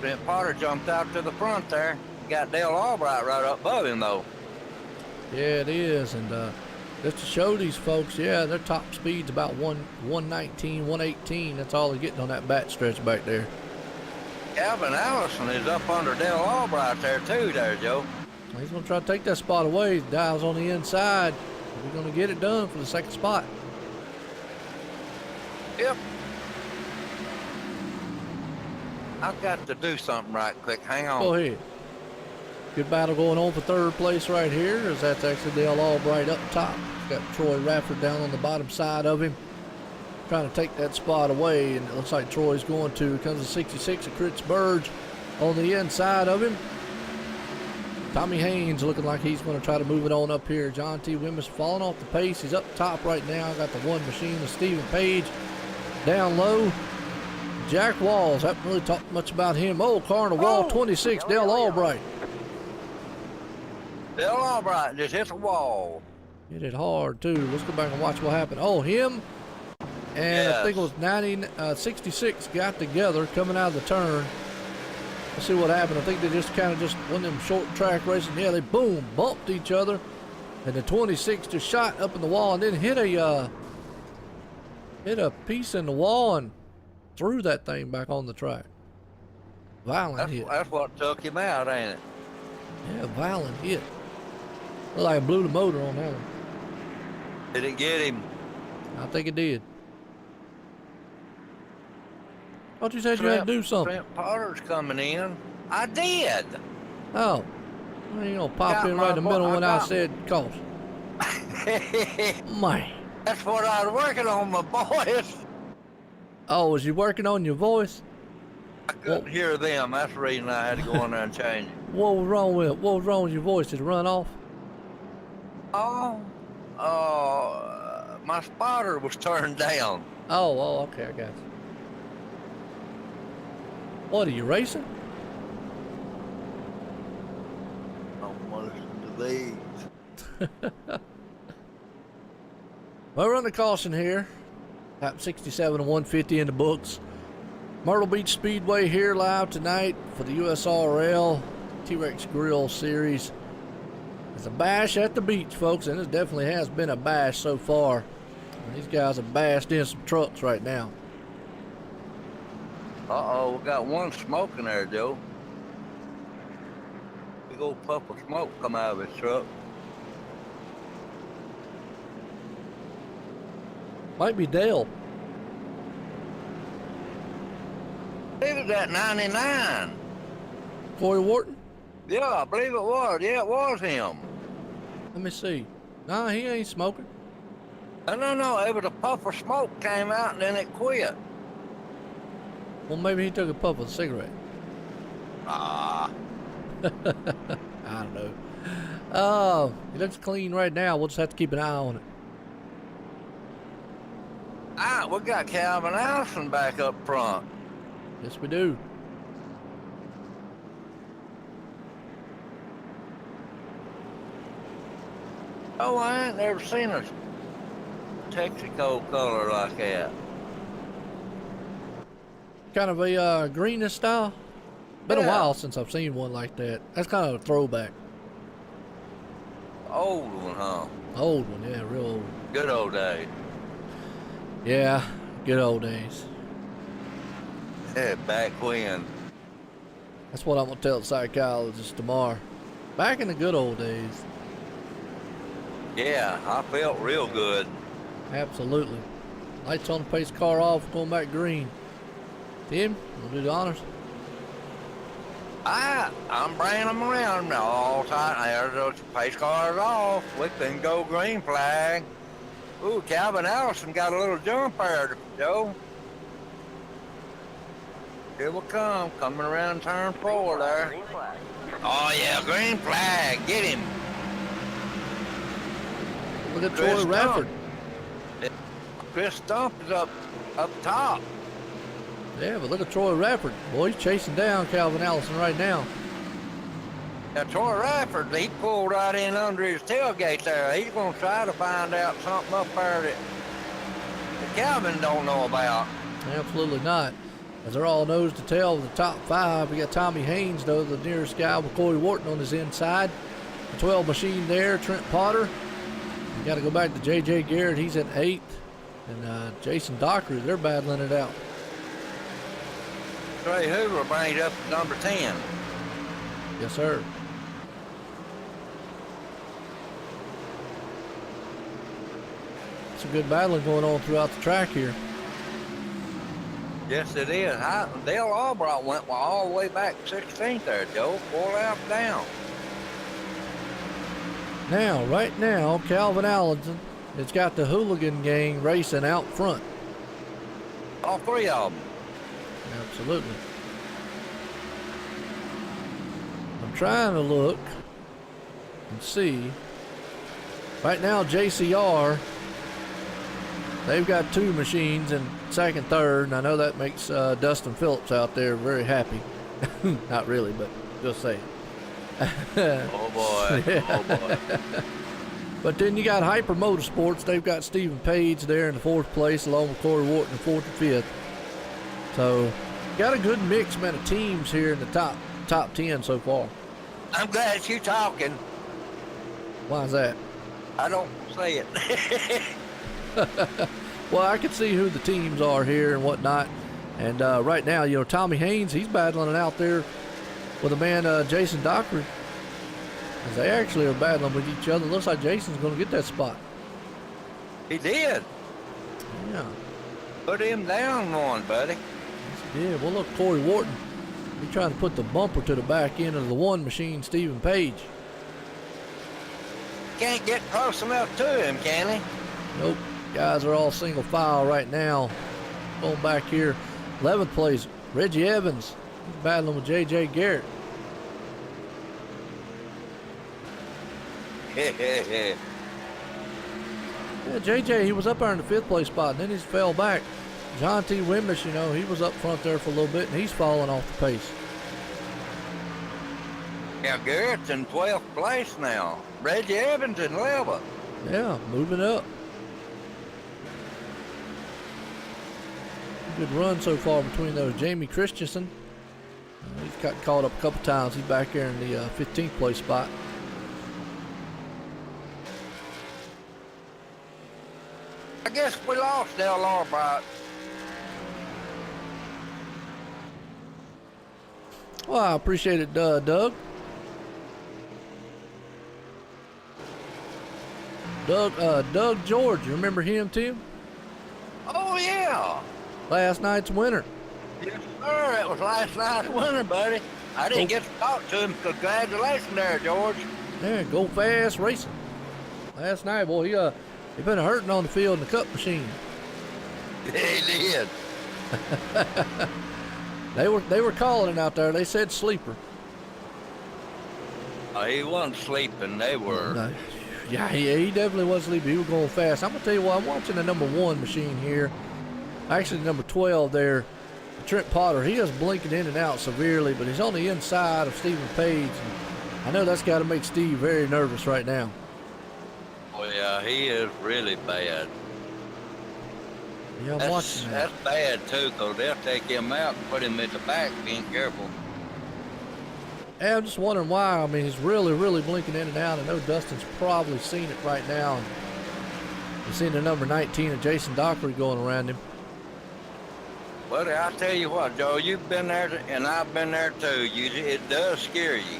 Trent Potter jumped out to the front there. Got Dale Albright right up above him, though. Yeah, it is. And just to show these folks, yeah, their top speed's about 119, 118. That's all they're getting on that back stretch back there. Calvin Allison is up under Dale Albright there, too, there, Joe. He's going to try to take that spot away. Dials on the inside. We're going to get it done for the second spot. Yep. I've got to do something right quick. Hang on. Go ahead. Good battle going on for third place right here, as that's actually Dale Albright up top. He's got Troy Rafford down on the bottom side of him, trying to take that spot away, and it looks like Troy's going to. Here comes the 66 of Chris Burge on the inside of him. Tommy Haynes looking like he's going to try to move it on up here. John T. Wimmis falling off the pace. He's up top right now. Got the one machine of Stephen Page down low. Jack Walls, haven't really talked much about him. Oh, car on the wall, 26, Dale Albright. Dale Albright just hit the wall. Hit it hard, too. Let's go back and watch what happened. Oh, him and I think it was 66 got together coming out of the turn. Let's see what happened. I think they just kind of one of them short track racing. Yeah, they boom, bumped each other. And the 26 just shot up in the wall and then hit a piece in the wall and threw that thing back on the track. Violent hit. That's what took him out, ain't it? Yeah, violent hit. Looked like it blew the motor on that one. Did it get him? I think it did. Thought you said you had to do something. Trent Potter's coming in. I did. Oh. Well, you gonna pop in right in the middle when I said caution. Man. That's what I was working on, my voice. Oh, was you working on your voice? I couldn't hear them. That's the reason I had to go in there and change it. What was wrong with it? What was wrong with your voice? Did it run off? My spotter was turned down. Oh, okay, I got you. What, are you racing? I'm listening to these. Well, we're on the caution here. Lap 67 and 150 in the books. Myrtle Beach Speedway here live tonight for the USRL T-Rex Grill Series. It's a bash at the beach, folks, and it definitely has been a bash so far. These guys have bashed in some trucks right now. Uh-oh, we got one smoking there, Joe. Big old puff of smoke come out of his truck. Might be Dale. It was at 99. Corey Wharton? Yeah, I believe it was. Yeah, it was him. Let me see. No, he ain't smoking. No, it was a puff of smoke came out and then it quit. Well, maybe he took a puff of a cigarette. Ah. I don't know. He looks clean right now. We'll just have to keep an eye on it. We got Calvin Allison back up front. Yes, we do. Oh, I ain't never seen a Texaco color like that. Kind of a greenish style. Been a Yeah. while since I've seen one like that. That's kind of a throwback. Old one, huh? Old one, yeah, real old. Good old days. Yeah, good old days. Back when. That's what I'm gonna tell the psychologist tomorrow. Back in the good old days. Yeah, I felt real good. Absolutely. Lights on the pace car off, going back green. Tim, we'll do the honors. I'm bringing them around now all the time. There's those pace cars off. We can go green flag. Ooh, Calvin Allison got a little jump there, Joe. Here we come, coming around turn 4 there. Green flag. Oh yeah, green flag, get him. Look at Chris Troy Radford. Chris Stump is up top. Yeah, but look at Troy Radford. Boy, he's chasing down Calvin Allison right now. Now Troy Radford, he pulled right in under his tailgate there. He's gonna try to find out something up there that Calvin don't know about. Absolutely not. As they're all nose to tail of the top 5. We got Tommy Haynes, though, the nearest guy, with Corey Wharton on his inside. The 12 machine there, Trent Potter. You got to go back to J.J. Garrett. He's at 8th. And Jason Dockery, they're battling it out. Trey Hoover brings up to number 10. Yes, sir. Some good battling going on throughout the track here. Yes, it is. Dale Albright went all the way back 16th there, Joe. 4 laps down. Now, right now, Calvin Allison has got the hooligan gang racing out front. All 3 of them. Absolutely. I'm trying to look and see. Right now, JCR, they've got 2 machines in second, third, and I know that makes Dustin Phillips out there very happy. Not really, but just saying. Oh boy. Yeah. Oh boy. But then you got Hyper Motorsports. They've got Stephen Page there in the 4th place, along with Corey Wharton in 4th and 5th. So, got a good mix, man, of teams here in the top 10 so far. I'm glad you're talking. Why is that? I don't say it. Well, I can see who the teams are here and whatnot. And right now, you know, Tommy Haynes, he's battling it out there with a man, Jason Dockery. As they actually are battling with each other. Looks like Jason's going to get that spot. He did. Yeah. Put him down one, buddy. Yes, he did. Well, look, Corey Wharton. He's trying to put the bumper to the back end of the 1 machine, Stephen Page. Can't get close enough to him, can he? Nope. Guys are all single file right now. Going back here. 11th place, Reggie Evans. He's battling with J.J. Garrett. Yeah, JJ, he was up there in the 5th place spot, and then he fell back. John T. Wimbish, you know, he was up front there for a little bit, and he's falling off the pace. Yeah, Garrett's in 12th place now. Reggie Evans in 11th. Yeah, moving up. Good run so far between those. Jamie Christensen, he's got caught up a couple times. He's back there in the 15th place spot. I guess we lost Del Albright. Well, I appreciate it, Doug. Doug George, you remember him, Tim? Oh, yeah. Last night's winner. Yes, sir. It was last night's winner, buddy. I didn't get to talk to him. Congratulations there, George. Yeah, Go Fast Racing. Last night, boy, he been hurting on the field in the cup machine. He did. They were calling it out there. They said sleeper. He wasn't sleeping. They were. No. Yeah, he definitely was sleeping. He was going fast. I'm gonna tell you what. I'm watching the number 1 machine here. Actually, number 12 there, Trent Potter. He is blinking in and out severely, but he's on the inside of Stephen Page. And I know that's got to make Steve very nervous right now. Oh yeah, he is really bad. Yeah, I'm watching that. That's bad too, because they'll take him out and put him at the back, being careful. And I'm just wondering why. I mean, he's really, really blinking in and out. I know Dustin's probably seen it right now. And he's seen the number 19 of Jason Dockery going around him. Buddy, I tell you what, Joe, you've been there, and I've been there too. It does scare you.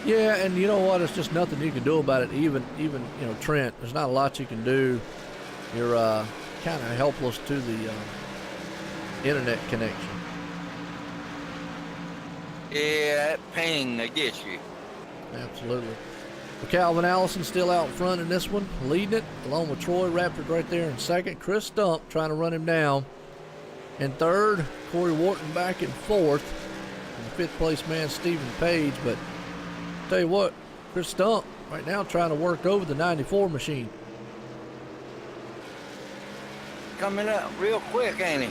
Yeah, and you know what? It's just nothing you can do about it. Even Trent, there's not a lot you can do. You're kind of helpless to the internet connection. Yeah, that ping that gets you. Absolutely. Well, Calvin Allison still out front in this one, leading it, along with Troy Raptor right there in second. Chris Stump trying to run him down. In third, Corey Wharton back in fourth. And the fifth place man, Stephen Page. But tell you what, Chris Stump right now trying to work over the 94 machine. Coming up real quick, ain't he?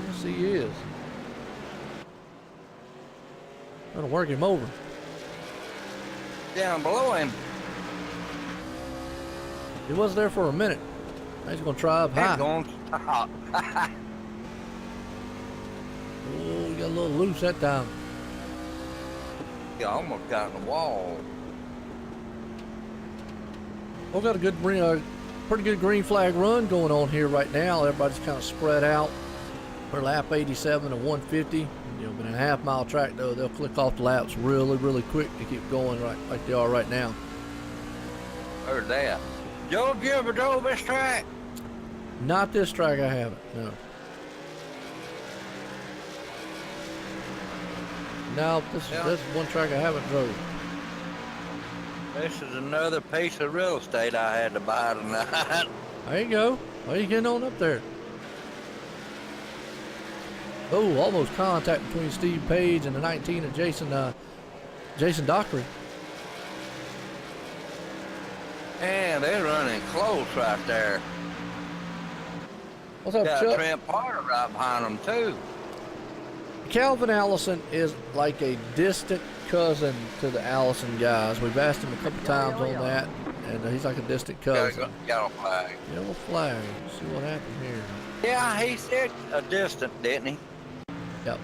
Yes, he is. Gonna work him over. Down below him. He was there for a minute. Now he's gonna try up high. He's going to stop. Oh, he got a little loose that time. He almost got in the wall. Well, got a good pretty good green flag run going on here right now. Everybody's kind of spread out. For lap 87 and 150. But in a half-mile track, though, they'll click off the laps really, really quick to keep going like they are right now. Heard that. Joe, you ever drove this track? Not this track, I haven't, no. No, this is one track I haven't drove. This is another piece of real estate I had to buy tonight. There you go. Why are you getting on up there? Oh, almost contact between Steve Page and the 19 of Jason Dockery. Man, they're running close right there. What's up, Got Chuck? Trent Potter right behind them, too. Calvin Allison is like a distant cousin to the Allison guys. We've asked him a couple times on that, and he's like a distant cousin. Yellow flag. Yellow flag. Let's see what happened here. Yeah, he said a distant, didn't he? Yep.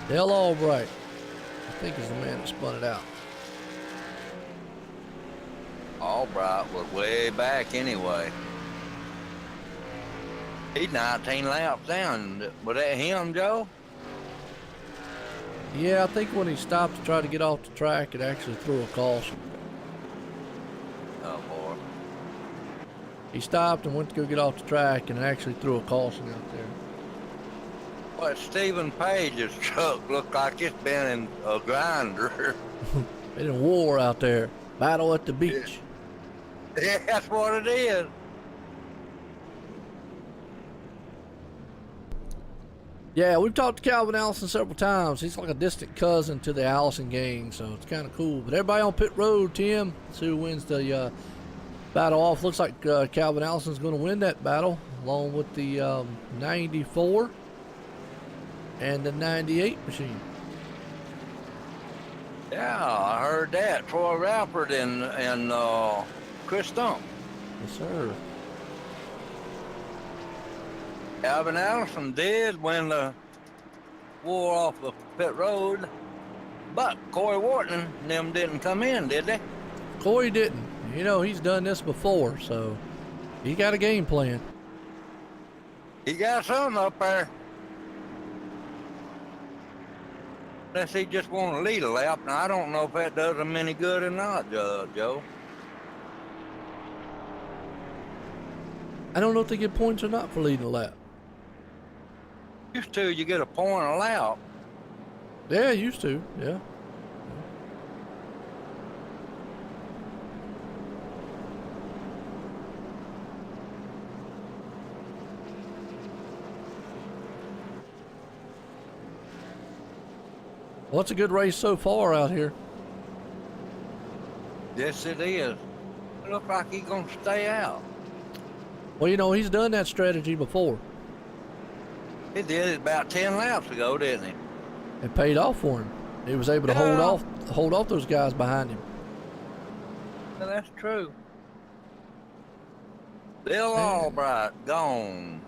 Dale Albright, I think, is the man that spun it out. Albright was way back anyway. He's 19 laps down. Was that him, Joe? Yeah, I think when he stopped to try to get off the track, it actually threw a caution. Oh, boy. He stopped and went to go get off the track, and it actually threw a caution out there. But Stephen Page's truck looked like it's been in a grinder. Been in war out there. Battle at the beach. Yeah, that's what it is. Yeah, we've talked to Calvin Allison several times. He's like a distant cousin to the Allison gang, so it's kind of cool. But everybody on pit road, Tim, let's see who wins the battle off. Looks like Calvin Allison's going to win that battle, along with the 94 and the 98 machine. Yeah, I heard that. Troy Rappert and Chris Stump. Yes, sir. Calvin Allison did win the war off the pit road, but Corey Wharton and them didn't come in, did they? Corey didn't. You know, he's done this before, so he got a game plan. He got something up there. Unless he just want to lead a lap. Now, I don't know if that does him any good or not, Joe. I don't know if they get points or not for leading a lap. Used to, you get a point a lap. Yeah, used to, yeah. Well, it's a good race so far out here. Yes, it is. It looks like he's going to stay out. Well, you know, he's done that strategy before. He did it about 10 laps ago, didn't he? It paid off for him. He was able to hold off those guys behind him. Well, that's true. Bill Albright, gone.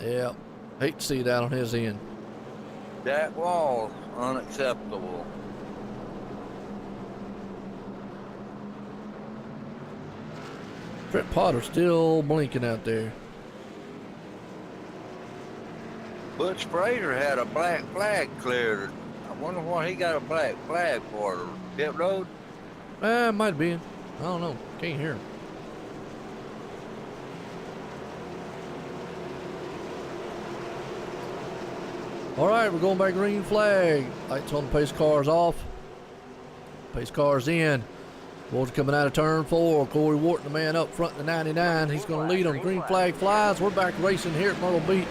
Yeah, hate to see that on his end. Jack Walls, unacceptable. Trent Potter still blinking out there. Butch Fraser had a black flag cleared. I wonder what he got a black flag for. Pit road? It might have been. I don't know. Can't hear him. All right, we're going by green flag. Lights on the pace cars off. Pace cars in. Boys coming out of turn 4. Corey Wharton, the man up front in the 99. He's going to lead them. Green flag flies. We're back racing here at Myrtle Beach.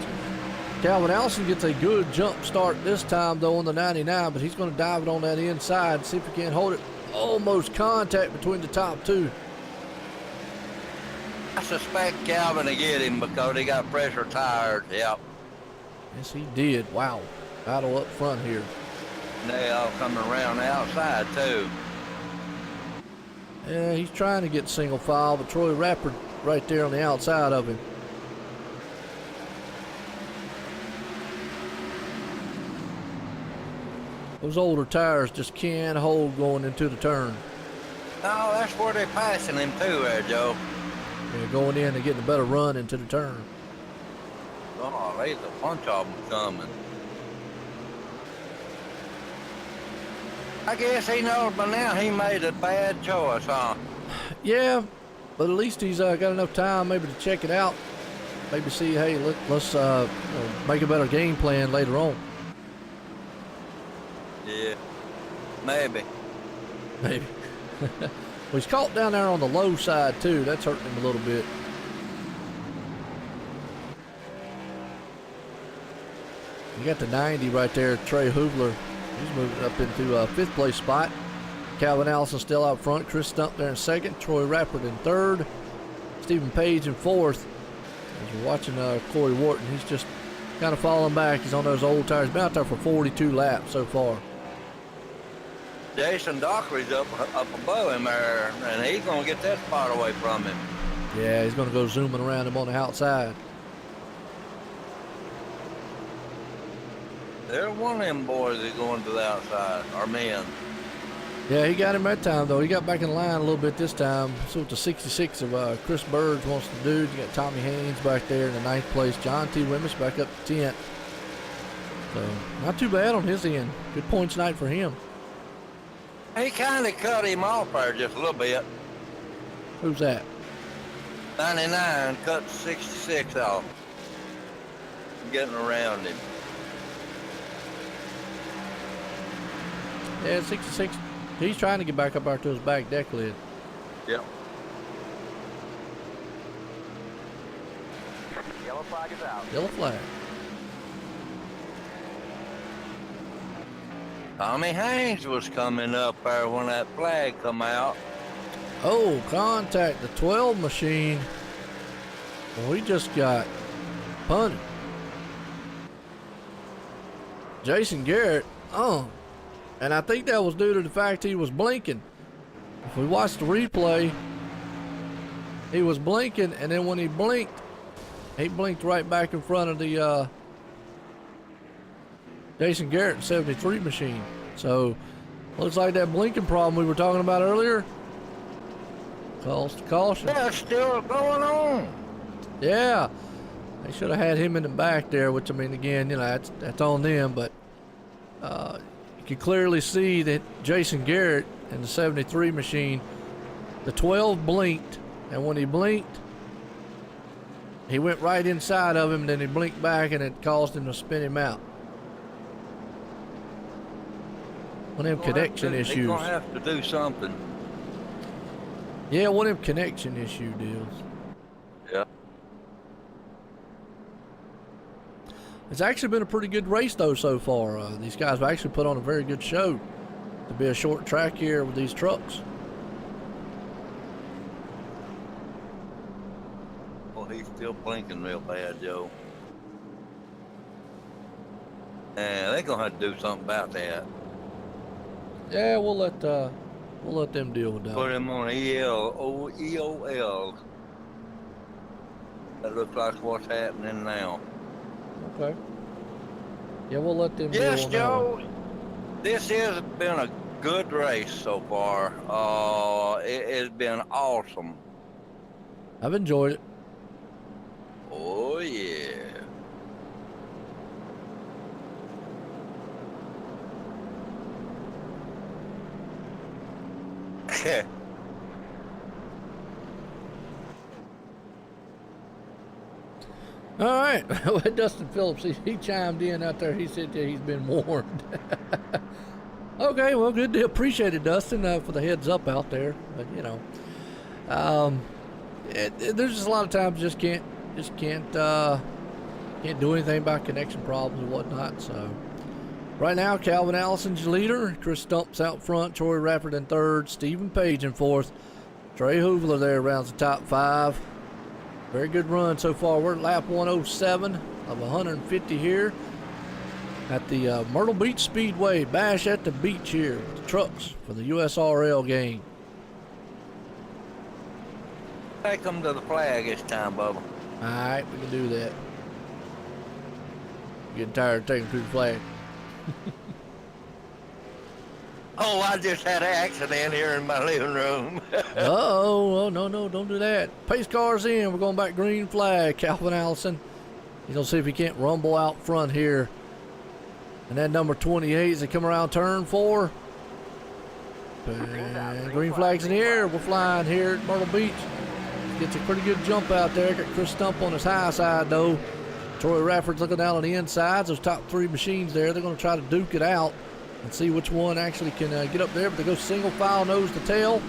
Calvin Allison gets a good jump start this time, though, on the 99, but he's going to dive it on that inside, see if he can hold it. Almost contact between the top two. I suspect Calvin to get him because he got pressure tires. Yep. Yes, he did. Wow. Battle up front here. And they all coming around the outside, too. Yeah, he's trying to get single file, but Troy Rappert right there on the outside of him. Those older tires just can't hold going into the turn. Oh, that's where they're passing him too there, Joe. Yeah, going in and getting a better run into the turn. Oh, there's a bunch of them coming. I guess he knows by now he made a bad choice, huh? Yeah, but at least he's got enough time maybe to check it out. Maybe see, hey, let's make a better game plan later on. Yeah, maybe. Maybe. Well, he's caught down there on the low side too. That's hurting him a little bit. You got the 90 right there, Trey Hoovler. He's moving up into fifth place spot. Calvin Allison still out front. Chris Stump there in second. Troy Rappert in third. Stephen Page in fourth. As you're watching Corey Wharton, he's just kind of falling back. He's on those old tires. Been out there for 42 laps so far. Jason Dockery's up above him there, and he's going to get that spot away from him. Yeah, he's going to go zooming around him on the outside. There's one of them boys that's going to the outside, or men. Yeah, he got him that time, though. He got back in line a little bit this time. So what the 66 of Chris Burge wants to do. You got Tommy Haynes back there in the 9th place. John T. Wimmish back up to 10th. So not too bad on his end. Good points night for him. He kind of cut him off there just a little bit. Who's that? 99 cut 66 off. Getting around him. Yeah, 66. He's trying to get back up there to his back deck lid. Yep. Yellow flag is out. Yellow flag. Tommy Haynes was coming up there when that flag come out. Oh, contact the 12 machine. Well, we just got punted. Jason Garrett, and I think that was due to the fact he was blinking. If we watch the replay, he was blinking, and then when he blinked, He blinked right back in front of the Jason Garrett 73 machine. So looks like that blinking problem we were talking about earlier. Calls to caution. Yeah, it's still going on. Yeah, they should have had him in the back there, which I mean, again, you know, that's on them, but you can clearly see that Jason Garrett in the 73 machine, the 12 blinked, and when he blinked, he went right inside of him, and then he blinked back, and it caused him to spin him out. One of them connection issues. They're gonna have to do something. Yeah, one of them connection issue deals. Yeah. It's actually been a pretty good race though so far. These guys have actually put on a very good show to be a short track here with these trucks. Well, he's still blinking real bad, Joe. Yeah, they're gonna have to do something about that. Yeah, we'll let them deal with that. Put him on EOL. That looks like what's happening now. Okay. Yeah, we'll let them deal Yes, with Joe. This has been a good race so far. It has been awesome. I've enjoyed it. Oh yeah. All right. Dustin Phillips, he chimed in out there. He said that he's been warned. Okay, well, good deal. Appreciate it, Dustin, for the heads up out there. But you know, there's just a lot of times can't do anything about connection problems and whatnot. So right now, Calvin Allison's your leader. Chris Stump's out front. Troy Rafford in third. Stephen Page in fourth. Trey Hoovler there rounds the top five. Very good run so far. We're at lap 107 of 150 here at the Myrtle Beach Speedway. Bash at the beach here with the trucks for the USRL game. Take them to the flag this time, Bubba. All right, we can do that. Getting tired of taking to the flag. Oh, I just had an accident here in my living room. Oh, no, don't do that. Pace car's in. We're going back green flag. Calvin Allison. He's going to see if he can't rumble out front here. And that number 28 as they come around turn 4. And green flag's in the air. We're flying here at Myrtle Beach. Gets a pretty good jump out there. Got Chris Stump on his high side, though. Troy Rafford's looking down on the insides. Those top 3 machines there, they're going to try to duke it out and see which one actually can get up there. But they go single file nose to tail.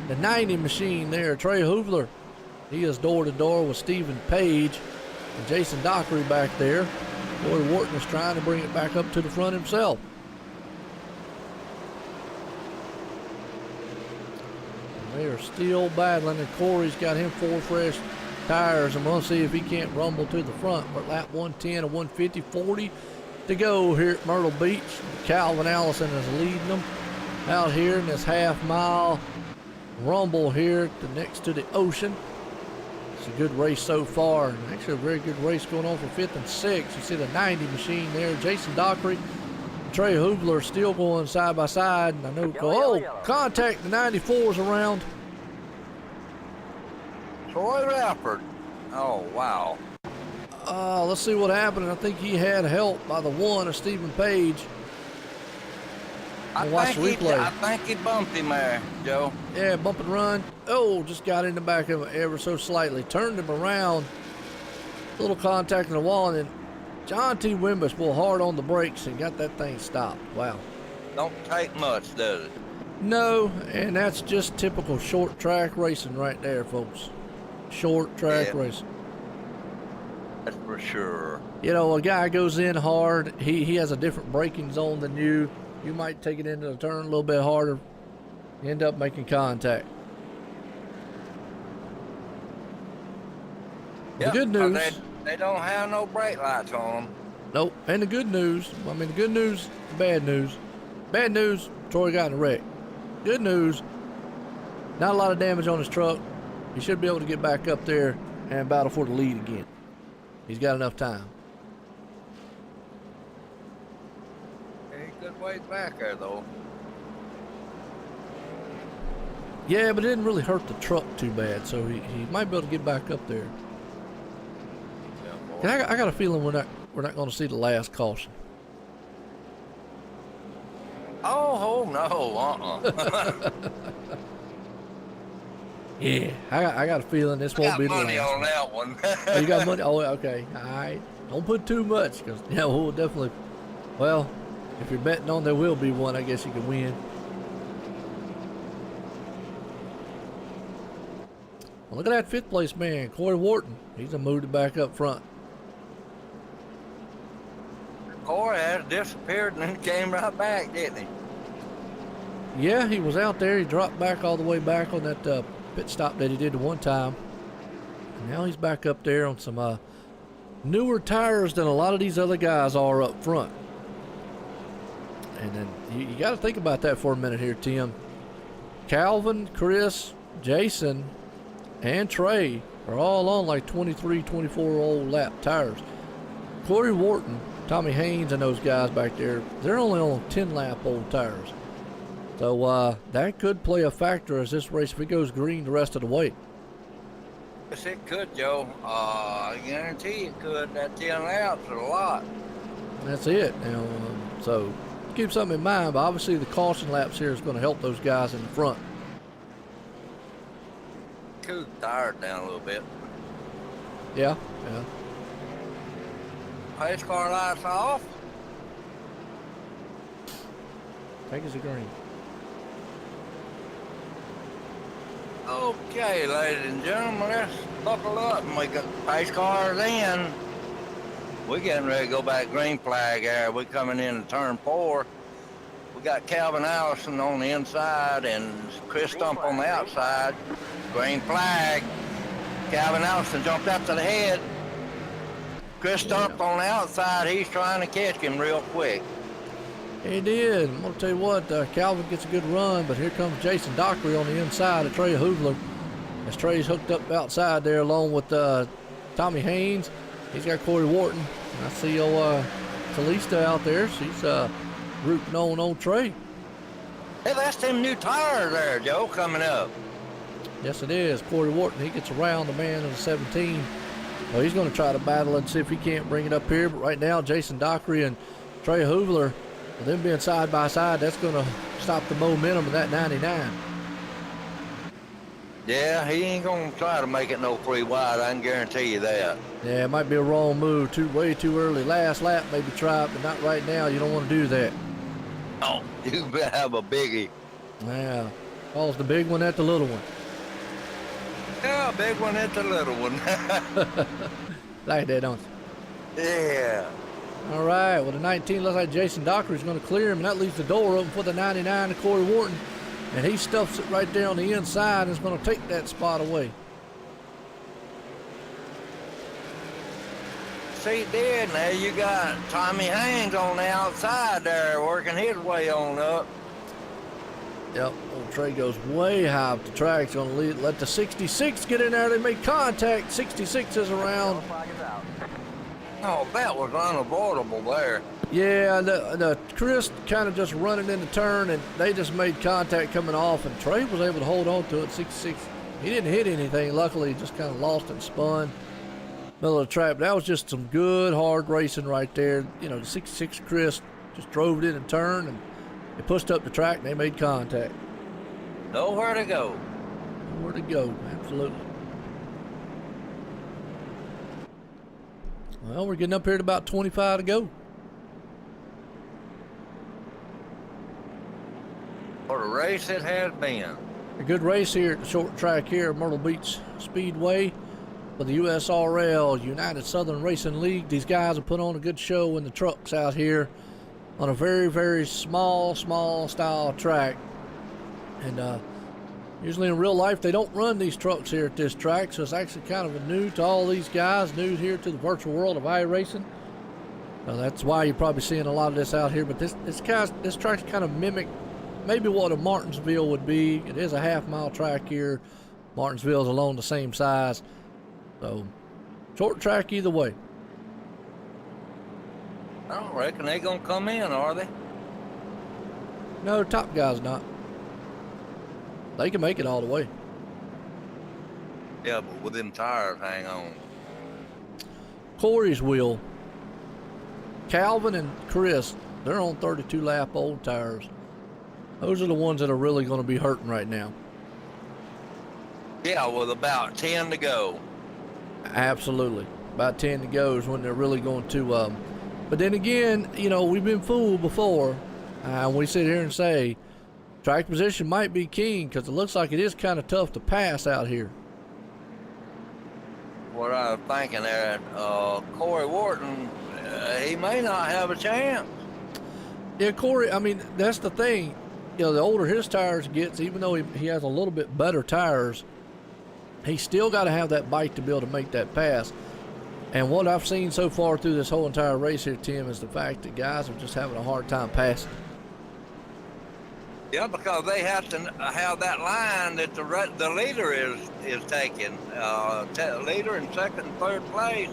The 90 machine there, Trey Hoovler, he is door to door with Stephen Page and Jason Dockery back there. Lloyd Wharton is trying to bring it back up to the front himself. And they are still battling, and Corey's got him 4 fresh tires. I'm going to see if he can't rumble to the front. We're at lap 110 of 150, 40 to go here at Myrtle Beach. Calvin Allison is leading them out here in this half-mile rumble here next to the ocean. It's a good race so far, and actually a very good race going on for 5th and 6th. You see the 90 machine there. Jason Dockery, Trey Hoovler still going side by side, and I know yellow. Contact the 94s around. Troy Rafford. Oh, wow. Let's see what happened. I think he had help by the 1 of Stephen Page. I think he bumped him there, Joe. Yeah, bump and run. Oh, just got in the back of him ever so slightly. Turned him around. Little contact in the wall, and then John T. Wimbush pulled hard on the brakes and got that thing stopped. Wow. Don't take much, does it? No, and that's just typical short track racing right there, folks. Short track racing. That's for sure. You know, a guy goes in hard. He has a different braking zone than you. You might take it into the turn a little bit harder. You end up making contact. Yep, the good news. They don't have no brake lights on them. Nope. And the good news. I mean, the good news, the bad news. Bad news, Troy got in a wreck. Good news, not a lot of damage on his truck. He should be able to get back up there and battle for the lead again. He's got enough time. He's good ways back there, though. Yeah, but it didn't really hurt the truck too bad, so he might be able to get back up there. Yeah, I got a feeling we're not going to see the last caution. oh no, Yeah, I got a feeling this won't be the money last on one. that one. Oh, you got money? Oh, okay. All right. Don't put too much, because yeah, we'll definitely. Well, if you're betting on there will be one, I guess you can win. Well, look at that 5th place man, Corey Wharton. He's moved it back up front. Corey has disappeared and then came right back, didn't he? Yeah, he was out there. He dropped back all the way back on that pit stop that he did the one time. And now he's back up there on some newer tires than a lot of these other guys are up front. And then you got to think about that for a minute here, Tim. Calvin, Chris, Jason, and Trey are all on like 23, 24-old lap tires. Corey Wharton, Tommy Haynes, and those guys back there, they're only on 10-lap-old tires. So that could play a factor as this race, if it goes green the rest of the way. Yes, it could, Joe. I guarantee it could. That 10 laps is a lot. That's it. So keep something in mind, but obviously the caution laps here is going to help those guys in the front. Cool tires down a little bit. Yeah. Pace car lights off. Take us a green. Okay, ladies and gentlemen, let's buckle up and we got pace cars in. We're getting ready to go back green flag there. We're coming in turn 4. We got Calvin Allison on the inside and Chris Stump on the outside. Green flag. Calvin Allison jumped up to the head. Chris Stump on the outside. He's trying to catch him real quick. He did. I'm going to tell you what, Calvin gets a good run, but here comes Jason Dockery on the inside of Trey Hoovler. As Trey's hooked up outside there along with Tommy Haynes. He's got Corey Wharton. And I see Kalista out there. She's rooting on Trey. Hey, that's them new tires there, Joe, coming up. Yes, it is. Corey Wharton, he gets around the man in the 17. Well, he's going to try to battle and see if he can't bring it up here. But right now, Jason Dockery and Trey Hoovler, with them being side by side, that's going to stop the momentum of that 99. Yeah, he ain't going to try to make it no 3 wide. I can guarantee you that. Yeah, it might be a wrong move. Way too early. Last lap, maybe try it, but not right now. You don't want to do that. Oh, you have a biggie. Yeah. Calls the big one at the little one. Yeah, big one at the little one. Like that, don't you? Yeah. All right, well, the 19 looks like Jason Dockery is going to clear him, and that leaves the door open for the 99 to Corey Wharton. And he stuffs it right there on the inside and is going to take that spot away. See, there, now you got Tommy Haynes on the outside there working his way on up. Yep, old Trey goes way high up the track. He's going to let the 66 get in there. They make contact. 66 is around. Oh, that was unavoidable there. Yeah, the Chris kind of just running in the turn, and they just made contact coming off, and Trey was able to hold on to it. 66, he didn't hit anything. Luckily, he just kind of lost and spun. Middle of the track. But that was just some good, hard racing right there. You know, the 66 Chris just drove it in a turn, and they pushed up the track, and they made contact. Nowhere to go. Nowhere to go, absolutely. Well, we're getting up here at about 25 to go. What a race it has been. A good race here at the short track here at Myrtle Beach Speedway for the USRL United Southern Racing League. These guys have put on a good show in the trucks out here on a very, very small style track. And usually in real life, they don't run these trucks here at this track, so it's actually kind of new to all these guys, new here to the virtual world of iRacing. That's why you're probably seeing a lot of this out here. But this track's kind of mimic maybe what a Martinsville would be. It is a half-mile track here. Martinsville's along the same size. So, short track either way. I don't reckon they gonna come in, are they? No, top guy's not. They can make it all the way. Yeah, but with them tires, hang on. Corey's will. Calvin and Chris, they're on 32 lap old tires. Those are the ones that are really going to be hurting right now. Yeah, with about 10 to go. Absolutely. About 10 to go is when they're really going to. But then again, you know, we've been fooled before. We sit here and say track position might be king because it looks like it is kind of tough to pass out here. What I was thinking there, Corey Wharton, he may not have a chance. Yeah, Corey, I mean, that's the thing. You know, the older his tires gets, even though he has a little bit better tires, he's still got to have that bite to be able to make that pass. And what I've seen so far through this whole entire race here, Tim, is the fact that guys are just having a hard time passing. Yeah, because they have to have that line that the leader is taking. Leader in second and third place,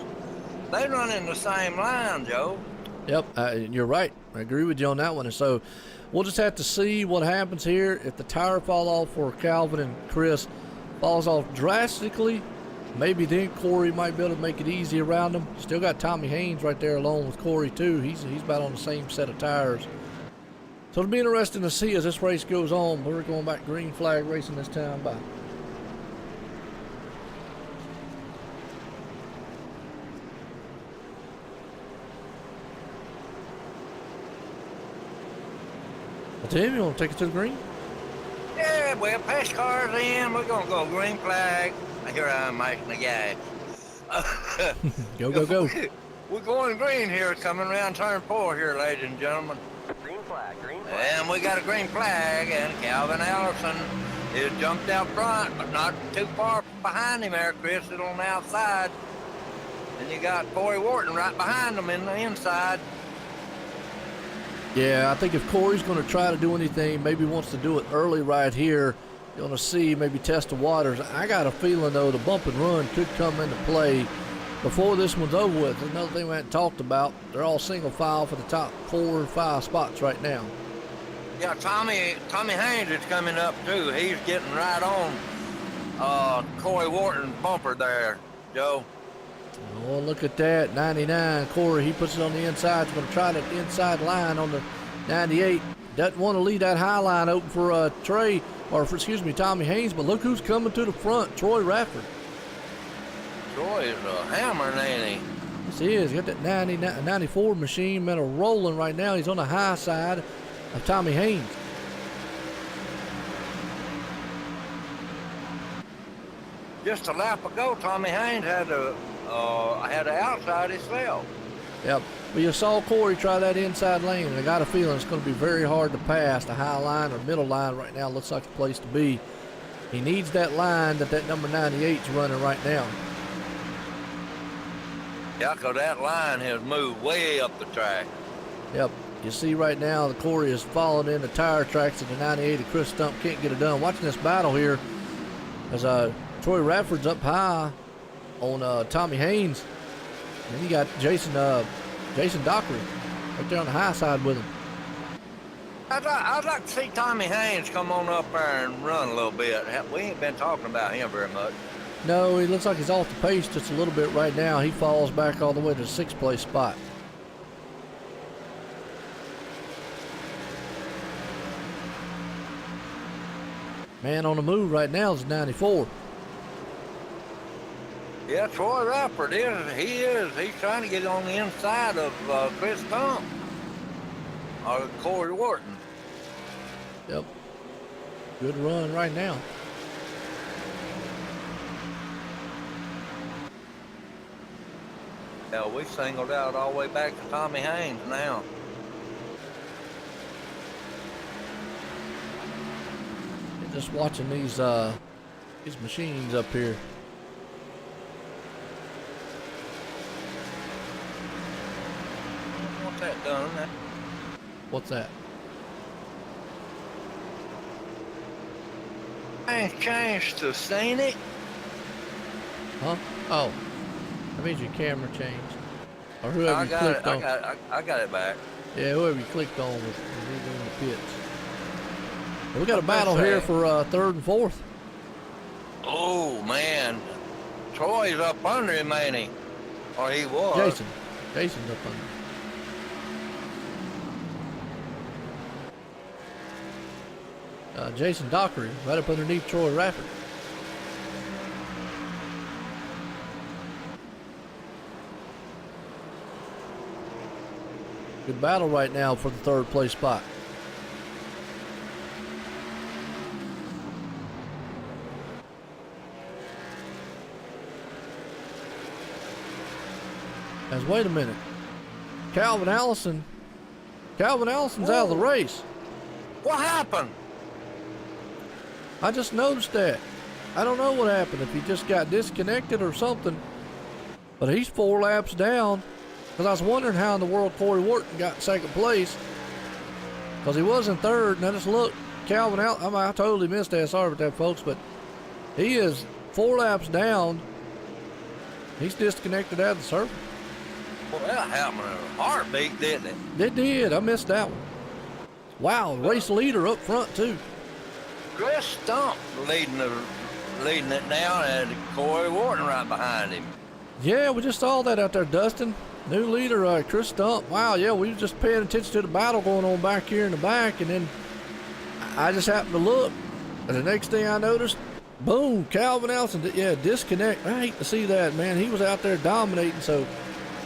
they run in the same line, Joe. Yep, you're right. I agree with you on that one. And so we'll just have to see what happens here. If the tire fall off for Calvin and Chris falls off drastically, maybe then Corey might be able to make it easy around him. Still got Tommy Haynes right there along with Corey too. He's about on the same set of tires. So it'll be interesting to see as this race goes on. We're going back green flag racing this time by. Well, Tim, you want to take it to the green? Yeah, well, pass cars in. We're going to go green flag. Here I am making the gas. Go, go, go. We're going green here, coming around turn 4 here, ladies and gentlemen. Green flag, green flag. And we got a green flag, and Calvin Allison is jumped out front, but not too far behind him there. Chris is on the outside. And you got Corey Wharton right behind him in the inside. Yeah, I think if Corey's going to try to do anything, maybe wants to do it early right here. You're going to see, maybe test the waters. I got a feeling, though, the bump and run could come into play before this one's over with. There's another thing we hadn't talked about. They're all single file for the top 4 or 5 spots right now. Yeah, Tommy Haynes is coming up, too. He's getting right on Corey Wharton's bumper there, Joe. Oh, look at that. 99. Corey, he puts it on the inside. He's going to try that inside line on the 98. Doesn't want to leave that high line open for Tommy Haynes, but look who's coming to the front, Troy Rafford. Troy is a hammer, ain't he? Yes, he is. He's got that 94 machine metal rolling right now. He's on the high side of Tommy Haynes. Just a lap ago, Tommy Haynes had the outside himself. Yep. But you saw Corey try that inside lane, and I got a feeling it's going to be very hard to pass. The high line or middle line right now looks like the place to be. He needs that line that number 98's running right now. Yeah, because that line has moved way up the track. Yep. You see right now the Corey is following in the tire tracks of the 98 and Chris Stump can't get it done. Watching this battle here as Troy Rafford's up high on Tommy Haynes. And then you got Jason Dockery right there on the high side with him. I'd like to see Tommy Haynes come on up there and run a little bit. We ain't been talking about him very much. No, he looks like he's off the pace just a little bit right now. He falls back all the way to the 6th place spot. Man on the move right now is 94. Yeah, Troy Rafford is. He's trying to get on the inside of Chris Stump or Corey Wharton. Yep. Good run right now. Yeah, we singled out all the way back to Tommy Haynes now. Just watching these machines up here. What's that done? What's that? Things changed to scenic. Huh? Oh. That means your camera changed. Or whoever you clicked on. I got it back. Yeah, whoever you clicked on was in the pits. We got a battle here for third and fourth. Oh, man. Troy's up under him, ain't he? Or he was. Jason's up under. Jason Dockery, right up underneath Troy Rafford. Good battle right now for the third place spot. As wait a minute, Calvin Allison's out of the race. What happened? I just noticed that. I don't know what happened, if he just got disconnected or something, but he's 4 laps down. Because I was wondering how in the world Corey Wharton got second place, because he was in third, and I just looked, Calvin Allison, I totally missed that, sorry about that, folks, but he is 4 laps down. He's disconnected out of the circle. Well, that happened in a heartbeat, didn't it? It did. I missed that one. Wow, race leader up front, too. Chris Stump leading it down, and Corey Wharton right behind him. Yeah, we just saw that out there, Dustin. New leader, Chris Stump. Wow, yeah, we were just paying attention to the battle going on back here in the back, and then I just happened to look, and the next thing I noticed, boom, Calvin Allison, yeah, disconnect. I hate to see that, man. He was out there dominating, so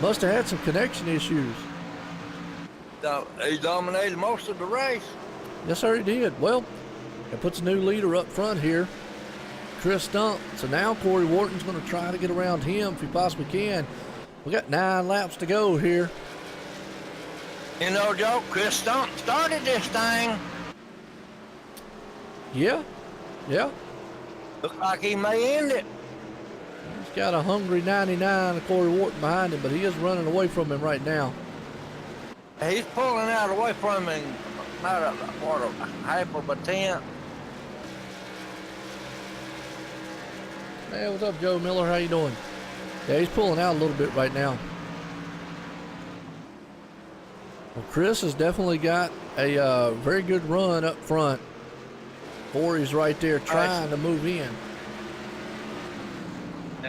must have had some connection issues. He dominated most of the race. Yes, sir, he did. Well, it puts a new leader up front here, Chris Stump. So now Corey Wharton's going to try to get around him if he possibly can. We got 9 laps to go here. You know, Joe, Chris Stump started this thing. Yeah. Looks like he may end it. He's got a hungry 99 of Corey Wharton behind him, but he is running away from him right now. He's pulling out away from him about a half of a tenth. Hey, what's up, Joe Miller? How you doing? Yeah, he's pulling out a little bit right now. Well, Chris has definitely got a very good run up front. Corey's right there trying to move in.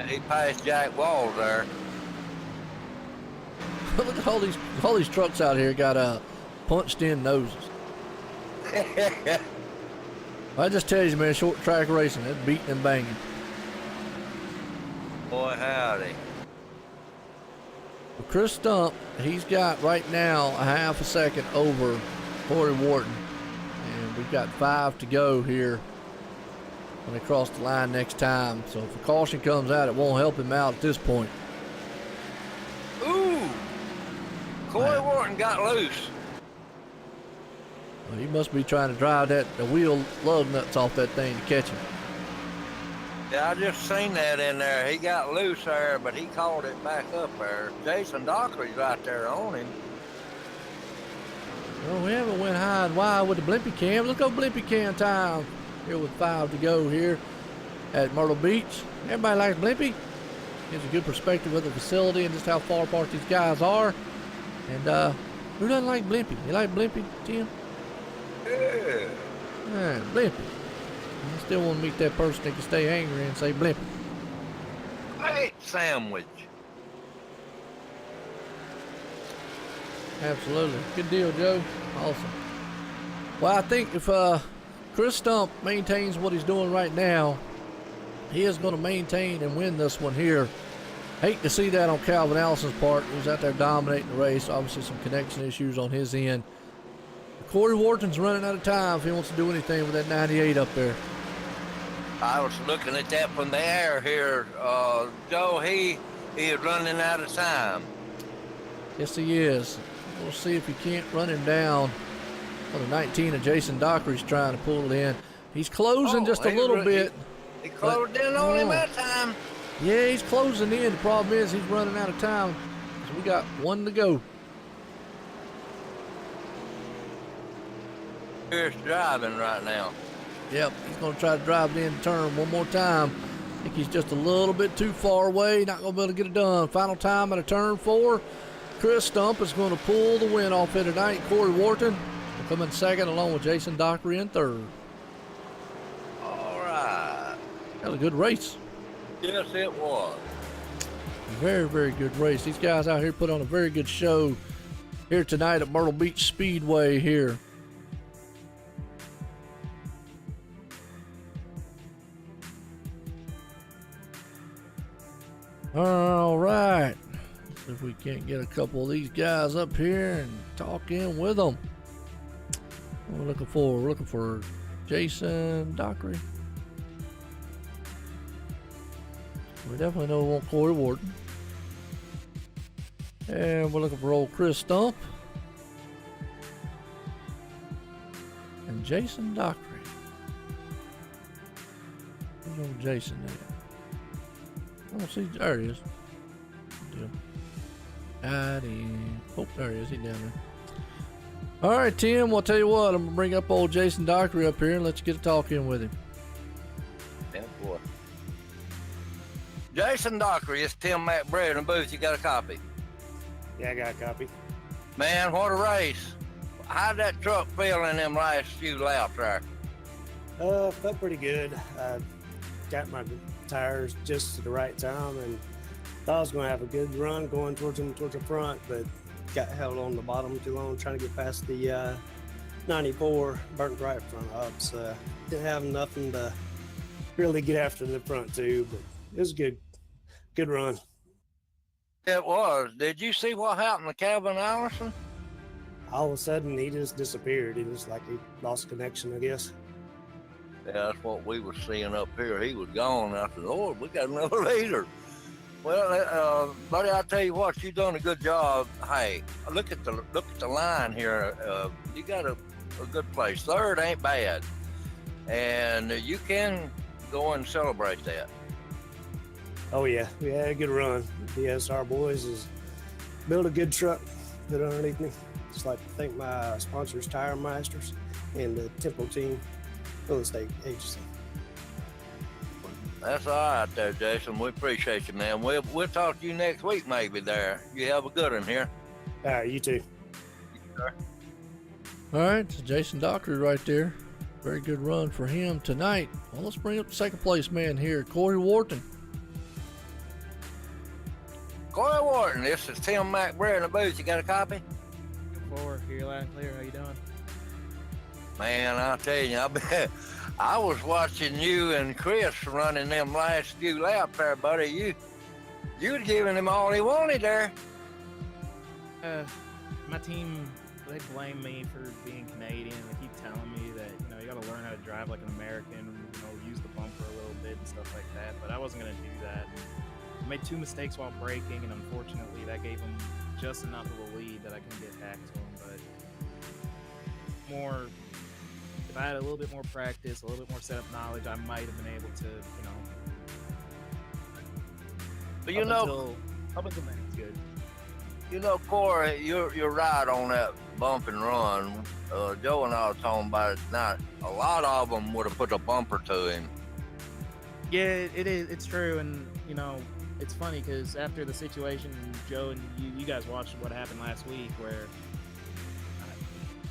He passed Jack Walls there. Look at all these trucks out here got punched in noses. I just tell you, man, short track racing, it's beating and banging. Boy, howdy. Well, Chris Stump, he's got right now a half a second over Corey Wharton. And we've got 5 to go here when they cross the line next time. So if a caution comes out, it won't help him out at this point. Ooh! Corey Wharton got loose. Well, he must be trying to drive the wheel lug nuts off that thing to catch him. Yeah, I just seen that in there. He got loose there, but he called it back up there. Jason Dockery's right there on him. Well, we haven't went high and wide with the blimpy cam. Look at blimpy cam time here with 5 to go here at Myrtle Beach. Everybody likes blimpy. Gives a good perspective of the facility and just how far apart these guys are. And who doesn't like blimpy? You like blimpy, Tim? Yeah. Man, blimpy. I still want to meet that person that can stay angry and say blimpy. Great sandwich. Absolutely. Good deal, Joe. Awesome. Well, I think if Chris Stump maintains what he's doing right now, he is going to maintain and win this one here. Hate to see that on Calvin Allison's part. He was out there dominating the race. Obviously some connection issues on his end. Corey Wharton's running out of time if he wants to do anything with that 98 up there. I was looking at that from the air here. Joe, he is running out of time. Yes, he is. We'll see if he can't run him down. Well, the 19 of Jason Dockery's trying to pull it in. He's closing just a little bit. He closed in on him that time. Yeah, he's closing in. The problem is he's running out of time. So we got 1 to go. Here's driving right now. Yep, he's going to try to drive it in the turn one more time. I think he's just a little bit too far away. Not going to be able to get it done. Final time at a turn 4. Chris Stump is going to pull the win off here tonight. Corey Wharton will come in second along with Jason Dockery in third. All right. That was a good race. Yes, it was. Very, very good race. These guys out here put on a very good show here tonight at Myrtle Beach Speedway here. All right. See if we can't get a couple of these guys up here and talk in with them. What we're looking for? We're looking for Jason Dockery. We definitely know we want Corey Wharton. And we're looking for old Chris Stump. And Jason Dockery. Where's old Jason at? I don't see. There he is. Oh, there he is. He's down there. All right, Tim. Well, I'll tell you what. I'm gonna bring up old Jason Dockery up here and let you get a talk in with him. Yeah, boy. Jason Dockery, it's Tim McBride in the booth. You got a copy? Yeah, I got a copy. Man, what a race! How'd that truck feel in them last few laps there? Felt pretty good. Got my tires just at the right time and thought I was going to have a good run going towards the front, but got held on the bottom too long trying to get past the 94, burnt right front up. So didn't have nothing to really get after the front too, but it was a good run. It was. Did you see what happened to Calvin Allison? All of a sudden, he just disappeared. He was like he lost connection, I guess. Yeah, that's what we were seeing up here. He was gone. I said, Lord, we got another leader. Well, buddy, I tell you what, you done a good job. Hey, look at the line here. You got a good place. Third ain't bad, and you can go and celebrate that. Oh yeah, we had a good run. BSR boys has built a good truck, put underneath me. Just like to thank my sponsors, Tire Masters, and the Temple Team Real Estate Agency. That's all right there, Jason. We appreciate you, man. We'll talk to you next week, maybe there. You have a good one here. All right, you too. Sure. All right, it's Jason Dockery right there. Very good run for him tonight. Well, let's bring up the second place man here, Corey Wharton. Corey Wharton, this is Tim McBride in the booth. You got a copy? Forward, you're loud and clear. How you doing? Man, I'll tell you, I was watching you and Chris running them last few laps there, buddy. You'd given him all he wanted there. My team, they blame me for being Canadian. They keep telling me that, you got to learn how to drive like an American, use the bumper a little bit and stuff like that. But I wasn't going to do that. I made 2 mistakes while braking, and unfortunately that gave him just enough of a lead that I couldn't get back to him. But if I had a little bit more practice, a little bit more setup knowledge, I might have been able to, But up until then, it's good. Corey, you're right on that bump and run. Joe and I were talking about it. Not a lot of them would have put a bumper to him. Yeah, it is. It's true, and it's funny because after the situation, Joe and you guys watched what happened last week, where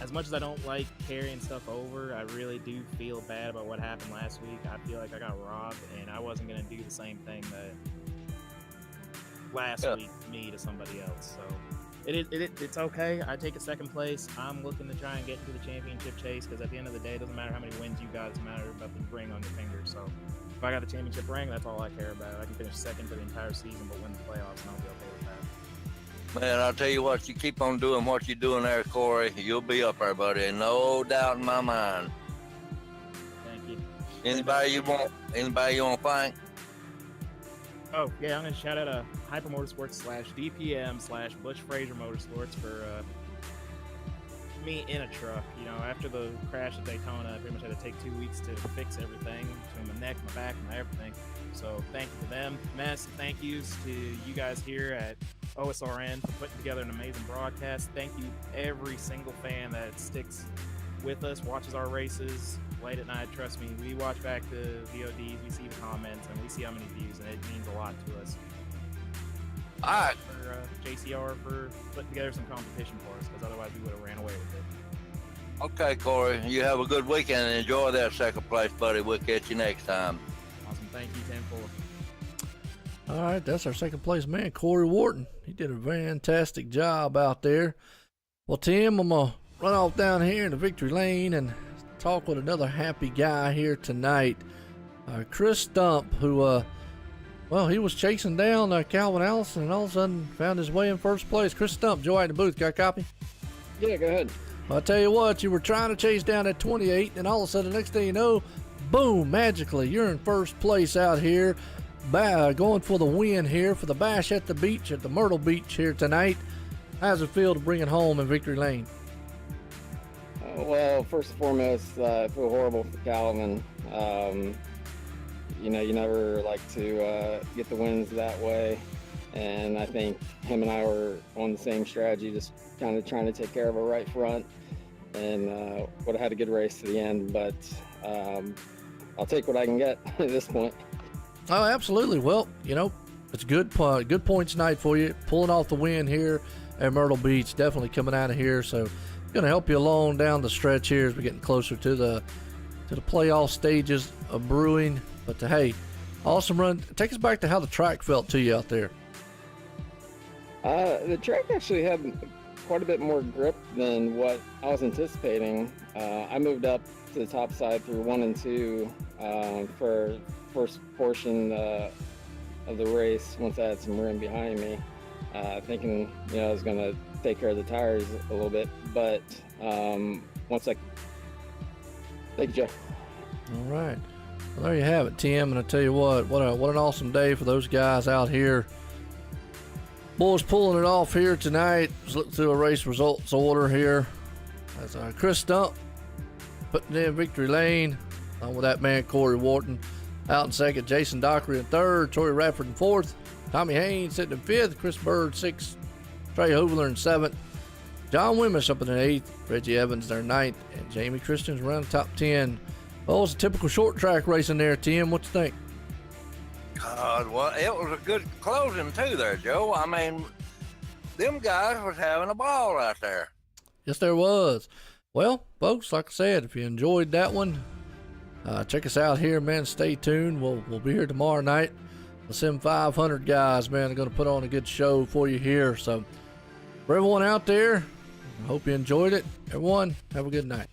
as much as I don't like carrying stuff over, I really do feel bad about what happened last week. I feel like I got robbed, and I wasn't going to do the same thing that last week me to somebody else. So it's okay. I take a second place. I'm looking to try and get into the championship chase because at the end of the day, it doesn't matter how many wins you got. It doesn't matter about the ring on your finger. So if I got the championship ring, that's all I care about. I can finish second for the entire season, but win the playoffs, and I'll be okay with that. Man, I'll tell you what, you keep on doing what you're doing there, Corey. You'll be up there, buddy. No doubt in my mind. Thank you. Anybody you want to thank? Oh, yeah, I'm going to shout out Hyper Motorsports /DPM /Bush Fraser Motorsports for me in a truck. After the crash at Daytona, I pretty much had to take 2 weeks to fix everything, between my neck, my back, my everything. So thank you to them. Massive thank yous to you guys here at OSRN for putting together an amazing broadcast. Thank you every single fan that sticks with us, watches our races late at night. Trust me, we watch back the VODs, we see the comments, and we see how many views, and it means a lot to us. All right. For JCR for putting together some competition for us, because otherwise we would have ran away with it. Okay, Corey, you have a good weekend and enjoy that second place, buddy. We'll catch you next time. Awesome. Thank you, 10-4. All right, that's our second place man, Corey Wharton. He did a fantastic job out there. Well, Tim, I'm going to run off down here in the victory lane and talk with another happy guy here tonight. Chris Stump, who, well, he was chasing down Calvin Allison and all of a sudden found his way in first place. Chris Stump, Joe out in the booth. Got a copy? Yeah, go ahead. I'll tell you what, you were trying to chase down that 28, and all of a sudden, the next thing you know, boom, magically, you're in first place out here, going for the win here for the Bash at the Beach at the Myrtle Beach here tonight. How's it feel to bring it home in victory lane? Well, first and foremost, I feel horrible for Calvin. You know, you never like to get the wins that way. And I think him and I were on the same strategy, just kind of trying to take care of our right front, and would have had a good race to the end, but I'll take what I can get at this point. Oh, absolutely. Well, you know, it's a good points night for you. Pulling off the win here at Myrtle Beach, definitely coming out of here. So it's going to help you along down the stretch here as we're getting closer to the playoff stages of brewing. But hey, awesome run. Take us back to how the track felt to you out there. The track actually had quite a bit more grip than what I was anticipating. I moved up to the top side through 1 and 2 for first portion of the race once I had some room behind me, thinking, you know, I was going to take care of the tires a little bit, but once I... Thank you, Joe. All right. Well, there you have it, Tim. And I tell you what an awesome day for those guys out here. Boys pulling it off here tonight. Let's look through a race results order here. That's Chris Stump putting in victory lane, along with that man Corey Wharton. Out in second, Jason Dockery in third, Troy Radford in fourth, Tommy Haynes sitting in fifth, Chris Bird sixth, Trey Hovler in seventh, John Wimmish up in the eighth, Reggie Evans there ninth, and Jamie Christian's around the top 10. Well, it's a typical short track racing there, Tim. What you think? God, well, it was a good closing too there, Joe. I mean, them guys was having a ball out there. Yes, there was. Well, folks, like I said, if you enjoyed that one, check us out here, man. Stay tuned. We'll be here tomorrow night. The Sim 500 guys, man, are going to put on a good show for you here. So, for everyone out there, I hope you enjoyed it. Everyone, have a good night.